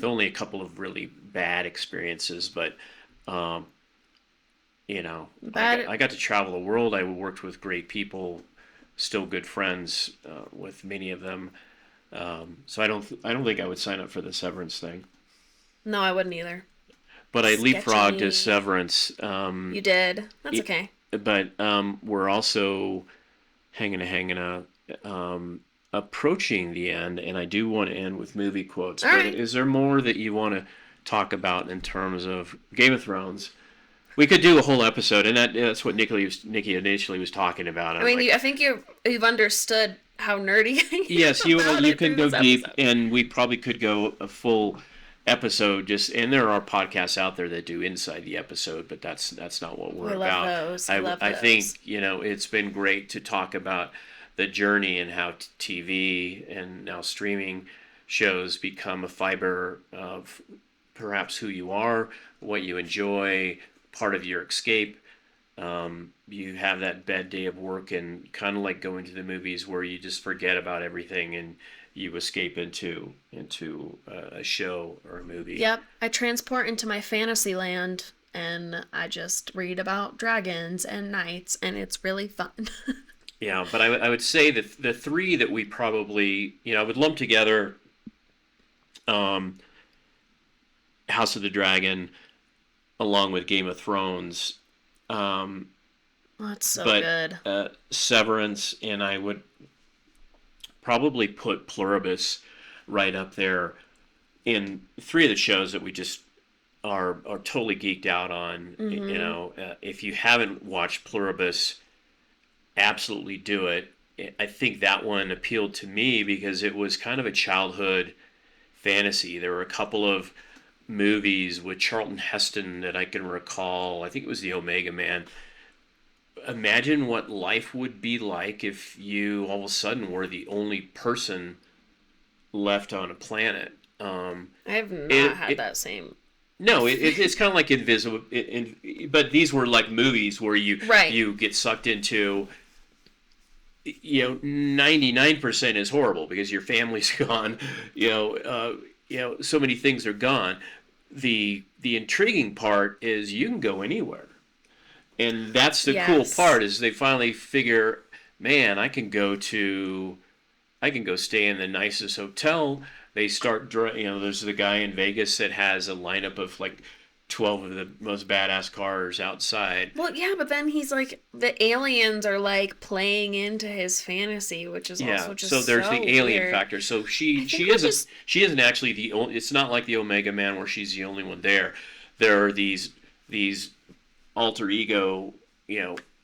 only a couple of really bad experiences, but I got to travel the world. I worked with great people, still good friends with many of them. So I don't think I would sign up for the Severance thing. No, I wouldn't either. But I leapfrogged to Severance. You did. That's okay. But we're also approaching the end, and I do want to end with movie quotes. All right. Is there more that you want to talk about in terms of Game of Thrones? We could do a whole episode, and that's what Nikki initially was talking about. I think you've understood how nerdy I am. Yes, you can go deep, and we probably could go a full episode and there are podcasts out there that do inside the episode, but that's not what we're about. I think it's been great to talk about the journey and how TV and now streaming shows become a fiber of perhaps who you are, what you enjoy, part of your escape. You have that bad day of work, and kind of like going to the movies where you just forget about everything and you escape into a show or a movie. Yep, I transport into my fantasy land, and I just read about dragons and knights, and it's really fun. Yeah, but I would say that the three that we probably, I would lump together House of the Dragon along with Game of Thrones. That's so good. Severance, and I would probably put Pluribus right up there in three of the shows that we just are totally geeked out on. Mm-hmm. If you haven't watched Pluribus, absolutely do it. I think that one appealed to me because it was kind of a childhood fantasy. There were a couple of movies with Charlton Heston that I can recall. I think it was The Omega Man. Imagine what life would be like if you all of a sudden were the only person left on a planet. I have not had that same. No, it's kind of like Invisible, but these were like movies where you get sucked into 99% is horrible because your family's gone. So many things are gone. The intriguing part is you can go anywhere. And that's the cool part is they finally figure, man, I can go stay in the nicest hotel. They start, there's the guy in Vegas that has a lineup of like 12 of the most badass cars outside. Well, yeah, but then he's like, the aliens are like playing into his fantasy, which is also just so there's the alien weird. factor. So she isn't actually the only. It's not like the Omega Man where she's the only one there. There are these alter ego,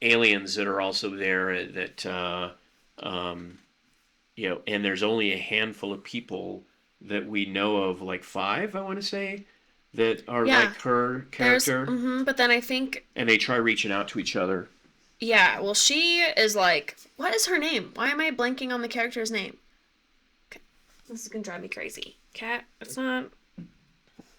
aliens that are also there that and there's only a handful of people that we know of, like 5, I want to say, that are like her character. But then I think... And they try reaching out to each other. Yeah, well, she is like... What is her name? Why am I blanking on the character's name? Okay. This is going to drive me crazy. Cat? It's not...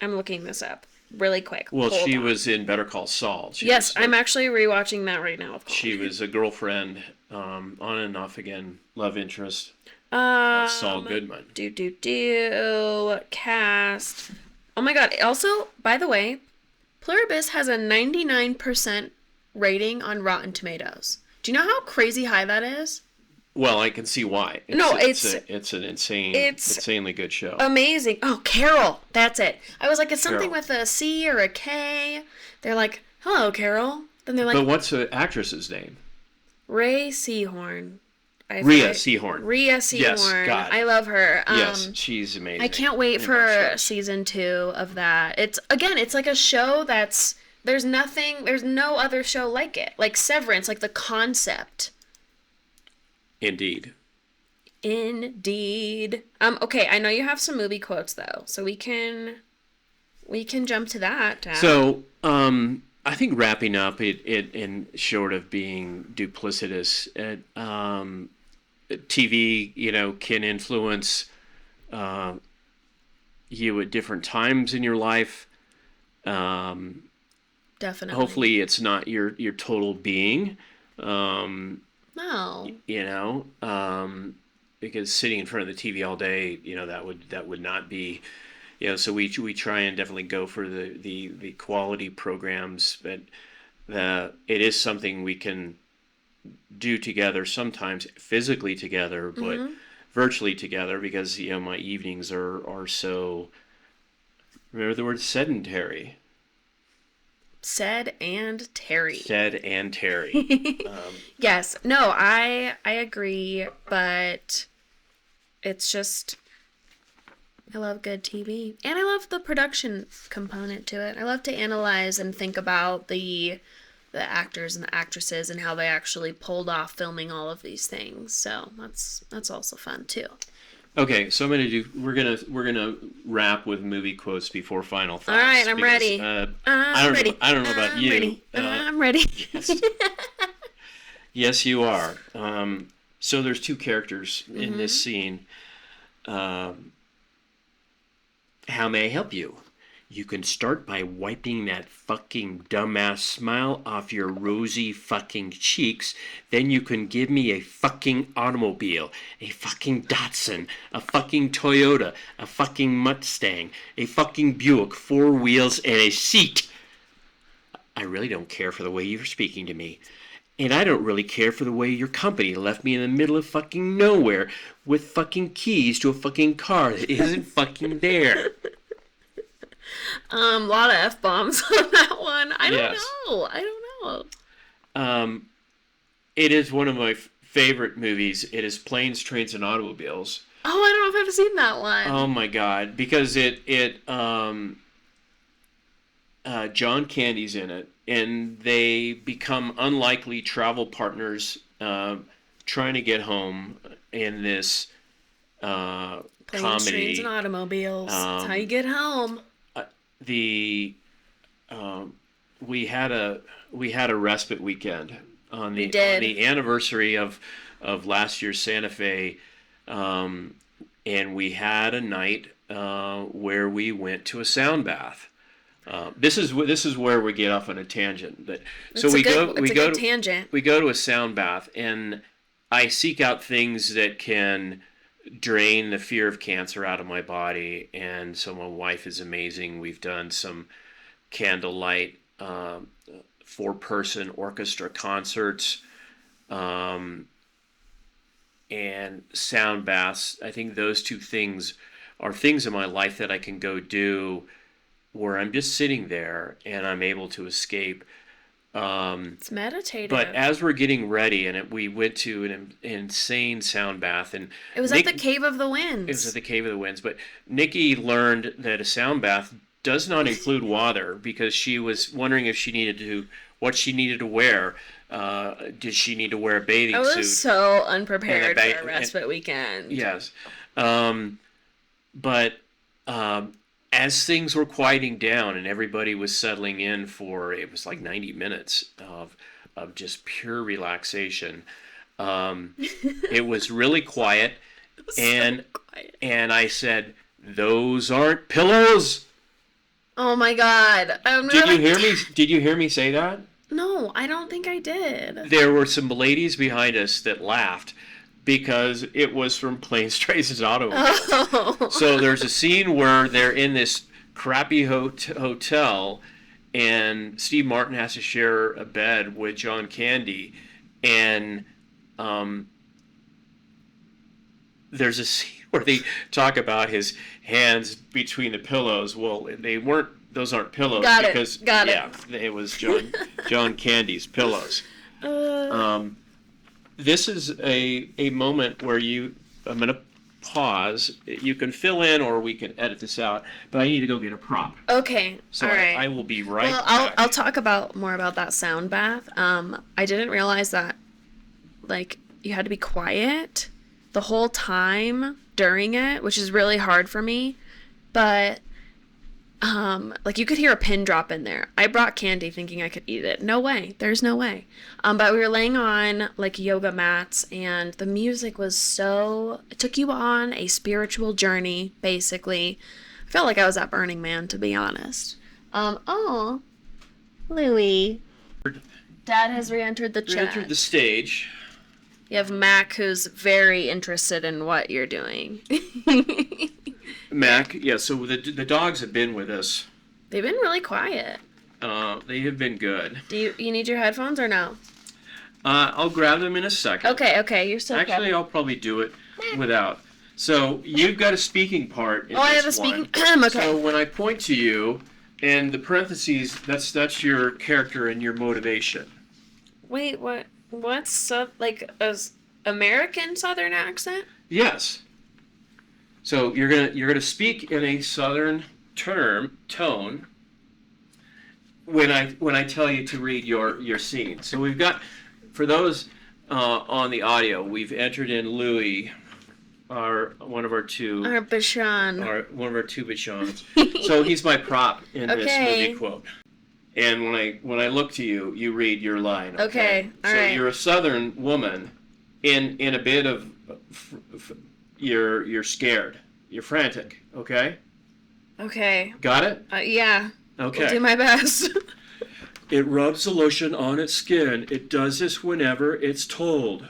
I'm looking this up really quick. Well, she was in Better Call Saul. Yes, I'm actually rewatching that right now. She was a girlfriend, on and off again, love interest. Saul Goodman. Cast... Oh my god. Also, by the way, Pluribus has a 99% rating on Rotten Tomatoes. Do you know how crazy high that is? Well, I can see why. It's an insanely good show. Amazing. Oh, Carol. That's it. I was like, it's something with a C or a K. They're like, hello, Carol. Then they're like... But what's the actress's name? Rhea Seehorn. Rhea Seehorn. Yes, God. I love her. Yes, she's amazing. I can't wait for season 2 of that. It's like a show that's... There's no other show like it. Like Severance, like the concept. Indeed. Okay, I know you have some movie quotes though, so we can jump to that. So, I think wrapping up it in short of being duplicitous, TV, can influence you at different times in your life. Definitely. Hopefully, it's not your total being. No. Because sitting in front of the TV all day, that would not be. So we try and definitely go for the quality programs, but it is something we can do together, sometimes physically together, but virtually together, because my evenings are so, remember the word sedentary. Said and Terry. Yes. No, I agree, but it's just, I love good TV. And I love the production component to it. I love to analyze and think about the actors and the actresses and how they actually pulled off filming all of these things. So that's also fun too. Okay, so we're gonna wrap with movie quotes before final thoughts. All right, I'm ready. I don't know about you. Ready. I'm ready. Yes, you are. So there's 2 characters in this scene. How may I help you? You can start by wiping that fucking dumbass smile off your rosy fucking cheeks. Then you can give me a fucking automobile, a fucking Datsun, a fucking Toyota, a fucking Mustang, a fucking Buick, 4 wheels, and a seat. I really don't care for the way you're speaking to me. And I don't really care for the way your company left me in the middle of fucking nowhere with fucking keys to a fucking car that isn't fucking there. A lot of F-bombs on that one. I don't know. It is one of my favorite movies. It is Planes, Trains, and Automobiles. Oh, I don't know if I've seen that one. Oh my god, because John Candy's in it, and they become unlikely travel partners trying to get home in this Planes, comedy. Trains, and Automobiles. That's how you get home. We had a respite weekend on the anniversary of last year's Santa Fe, and we had a night where we went to a sound bath. This is where we get off on a tangent. We go to a sound bath, and I seek out things that can drain the fear of cancer out of my body. And so my wife is amazing. We've done some candlelight 4-person orchestra concerts and sound baths. I think those two things are things in my life that I can go do where I'm just sitting there and I'm able to escape. It's meditative. But as we're getting ready, and we went to an insane sound bath, and it was at the Cave of the Winds. It was at the Cave of the Winds. But Nikki learned that a sound bath does not include water because she was wondering if what she needed to wear. Did she need to wear a bathing suit? I was so unprepared for a respite weekend. Yes. But as things were quieting down and everybody was settling in for, it was like 90 minutes of just pure relaxation. It was really quiet. And I said, "Those aren't pillows." Oh my God. Did you hear me say that? No, I don't think I did. There were some ladies behind us that laughed because it was from Planes, Trains, and Automobiles. Oh. So there's a scene where they're in this crappy hotel and Steve Martin has to share a bed with John Candy, and there's a scene where they talk about his hands between the pillows. Well, those aren't pillows. Got it. It was John Candy's pillows. This is a moment where I'm going to pause. You can fill in or we can edit this out, but I need to go get a prop. Okay. So all right. I will be right back. back. I'll talk more about that sound bath. I didn't realize that, you had to be quiet the whole time during it, which is really hard for me. But, you could hear a pin drop in there. I brought candy thinking I could eat it. No way. There's no way. But we were laying on, yoga mats, and the music was it took you on a spiritual journey, basically. I felt like I was at Burning Man, to be honest. Louie. Dad has re-entered the chat. Re-entered the stage. You have Mac, who's very interested in what you're doing. Mac, yeah, so the dogs have been with us. They've been really quiet. They have been good. Do you need your headphones or no? I'll grab them in a second. Okay, you're still Actually, I'll probably do it without. So you've got a speaking part in this I have a speaking... okay. So when I point to you, and the parentheses, that's your character and your motivation. Wait, what? What's a American Southern accent? Yes. So you're gonna speak in a Southern tone when I tell you to read your scene. So we've got, for those on the audio, we've entered in Louis, one of our two Bichons. So he's my prop in this movie quote. And when I look to you, you read your line. Okay. All right. So you're a Southern woman in a bit of you're scared. You're frantic. Okay. Okay. Got it? Yeah. Okay. I'll do my best. It rubs the lotion on its skin. It does this whenever it's told.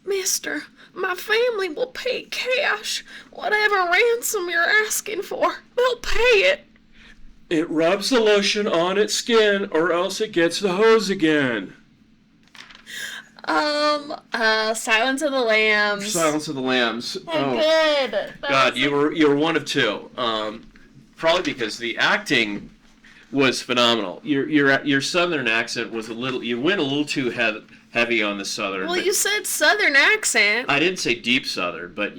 Mister, my family will pay cash. Whatever ransom you're asking for, they'll pay it. It rubs the lotion on its skin, or else it gets the hose again. Silence of the Lambs. Silence of the Lambs. Good. God, you were one of two. Probably because the acting was phenomenal. Your Southern accent was you went a little too heavy on the Southern. Well, you said Southern accent. I didn't say deep Southern, but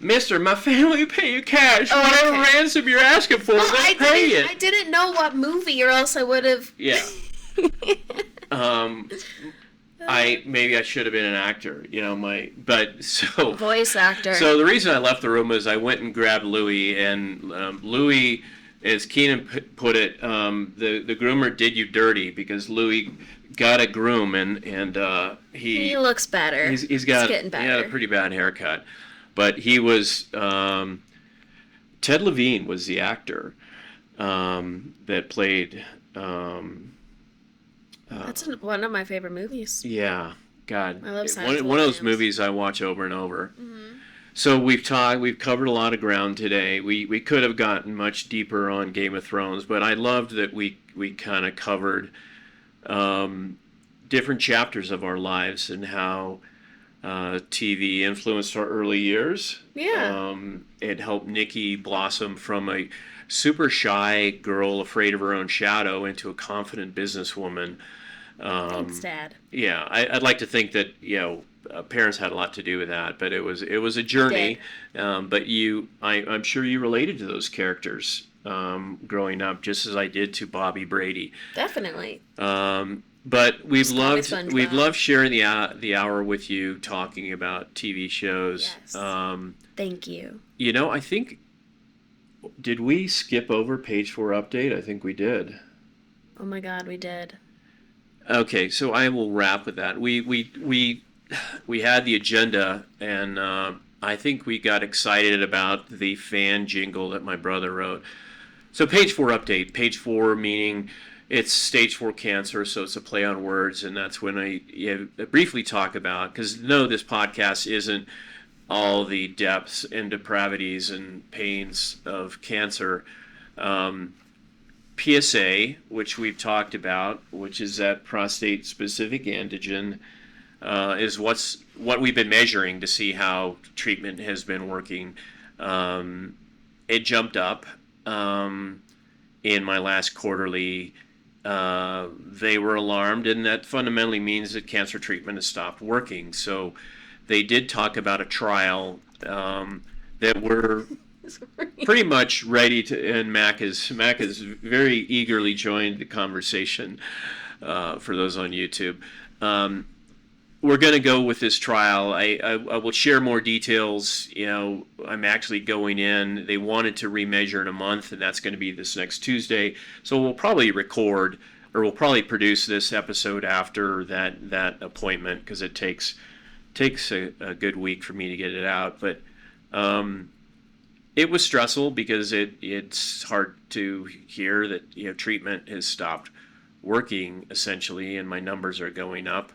Mister, my family will pay you cash. Whatever ransom you're asking for, they'll pay it. I didn't know what movie, or else I would have. Yeah. Maybe I should have been an actor, voice actor. So the reason I left the room was I went and grabbed Louis, and Louis, as Keenan put it, the groomer did you dirty because Louis got a groom and he looks better. He's getting better. He had a pretty bad haircut. But he was, Ted Levine was the actor that played That's one of my favorite movies. Yeah, God, I love one of those Scientology. movies I watch over and over. Mm-hmm. So we've covered a lot of ground today. We could have gotten much deeper on Game of Thrones, but I loved that we kind of covered different chapters of our lives and how TV influenced our early years. Yeah. It helped Nikki blossom from a super shy girl afraid of her own shadow into a confident businesswoman. Thanks, Dad. Yeah, I'd like to think that parents had a lot to do with that, but it was a journey. But I'm sure you related to those characters growing up, just as I did to Bobby Brady. Definitely. But we've loved SpongeBob. sharing the hour with you, talking about TV shows. Yes. Thank you. I think, did we skip over page 4 update? I think we did. Oh my God, we did. Okay, so I will wrap with that. We had the agenda, and I think we got excited about the fan jingle that my brother wrote. So page 4 update. Page 4 meaning it's stage 4 cancer, so it's a play on words, and that's when I briefly talk about, because no, this podcast isn't all the depths and depravities and pains of cancer. PSA, which we've talked about, which is that prostate-specific antigen, is what we've been measuring to see how treatment has been working. It jumped up in my last quarterly. They were alarmed, and that fundamentally means that cancer treatment has stopped working. So they did talk about a trial that we're pretty much ready to, and Mac has very eagerly joined the conversation for those on YouTube. We're going to go with this trial. I will share more details. I'm actually going in. They wanted to remeasure in a month, and that's going to be this next Tuesday. So we'll probably produce this episode after that appointment, because it takes a good week for me to get it out. But it was stressful because it's hard to hear that treatment has stopped working essentially, and my numbers are going up.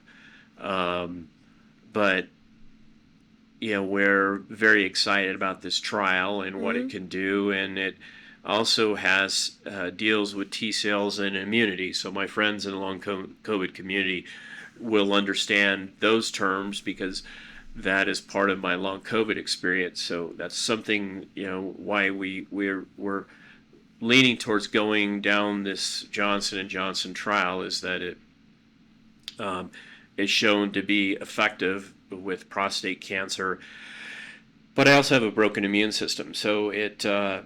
But we're very excited about this trial and what it can do, and it also has deals with T cells and immunity. So my friends in the long COVID community will understand those terms, because that is part of my long COVID experience. So that's something why we're leaning towards going down this Johnson & Johnson trial, is that it is shown to be effective with prostate cancer. But I also have a broken immune system, so I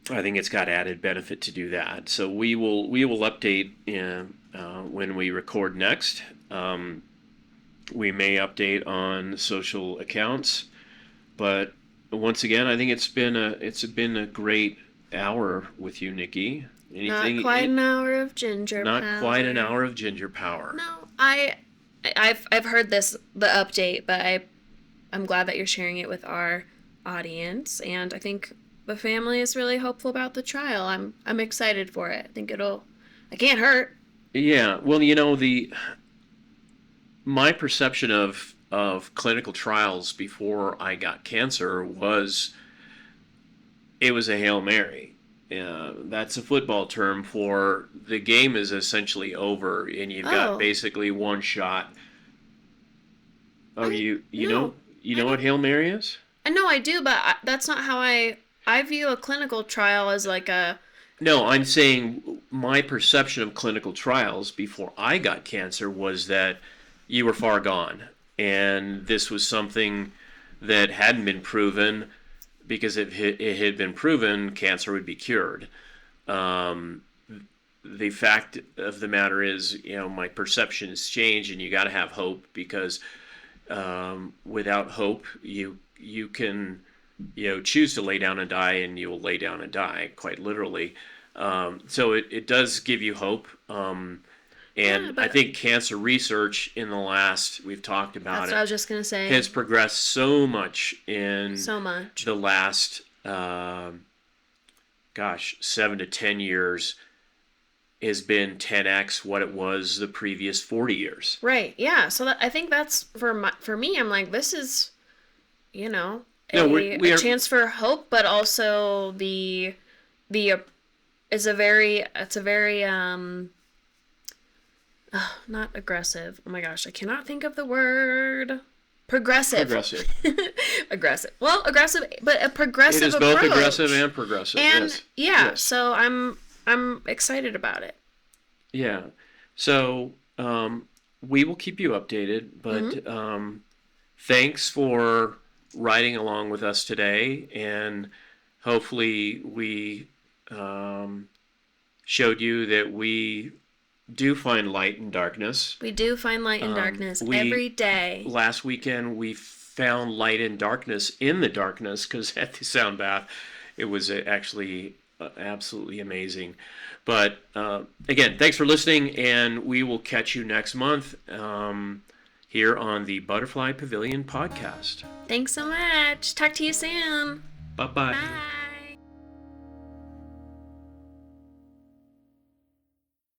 think it's got added benefit to do that. So we will update when we record next. We may update on social accounts, but once again, I think it's been a great hour with you, Nikki. Not quite an hour of ginger power. Not quite an hour of ginger power. No, I've heard the update, but I'm glad that you're sharing it with our audience, and I think the family is really hopeful about the trial. I'm excited for it. I think I can't hurt. Yeah, well, my perception of clinical trials before I got cancer was it was a Hail Mary. That's a football term for the game is essentially over and you've got basically one shot. You know what Hail Mary is? No, I do, but that's not how I view a clinical trial as like a... No, I'm saying my perception of clinical trials before I got cancer was that you were far gone, and this was something that hadn't been proven, because if it had been proven, cancer would be cured. The fact of the matter is, my perception has changed, and you got to have hope, because without hope, you can choose to lay down and die, and you will lay down and die, quite literally. So it does give you hope. And I think cancer research in the last, we've talked about that's what I was just going to say, has progressed so much in the last, 7 to 10 years. has been 10x what it was the previous 40 years. Right. Yeah. So I think that's for me. I'm like, this is, No, a chance for hope, but also it's a very not aggressive. Oh my gosh, I cannot think of the word. Progressive. Aggressive. Well, aggressive, but a progressive approach. It is both aggressive and progressive. And yes. yeah, Yes. so I'm excited about it. Yeah. So we will keep you updated, but thanks for riding along with us today, and hopefully we showed you that we do find light in darkness. We do find light in darkness every day. Last weekend we found light in darkness in the darkness, because at the sound bath it was actually absolutely amazing. But again, thanks for listening, and we will catch you next month here on the Butterfly Pavilion Podcast. Thanks so much. Talk to you soon. Bye-bye. Bye.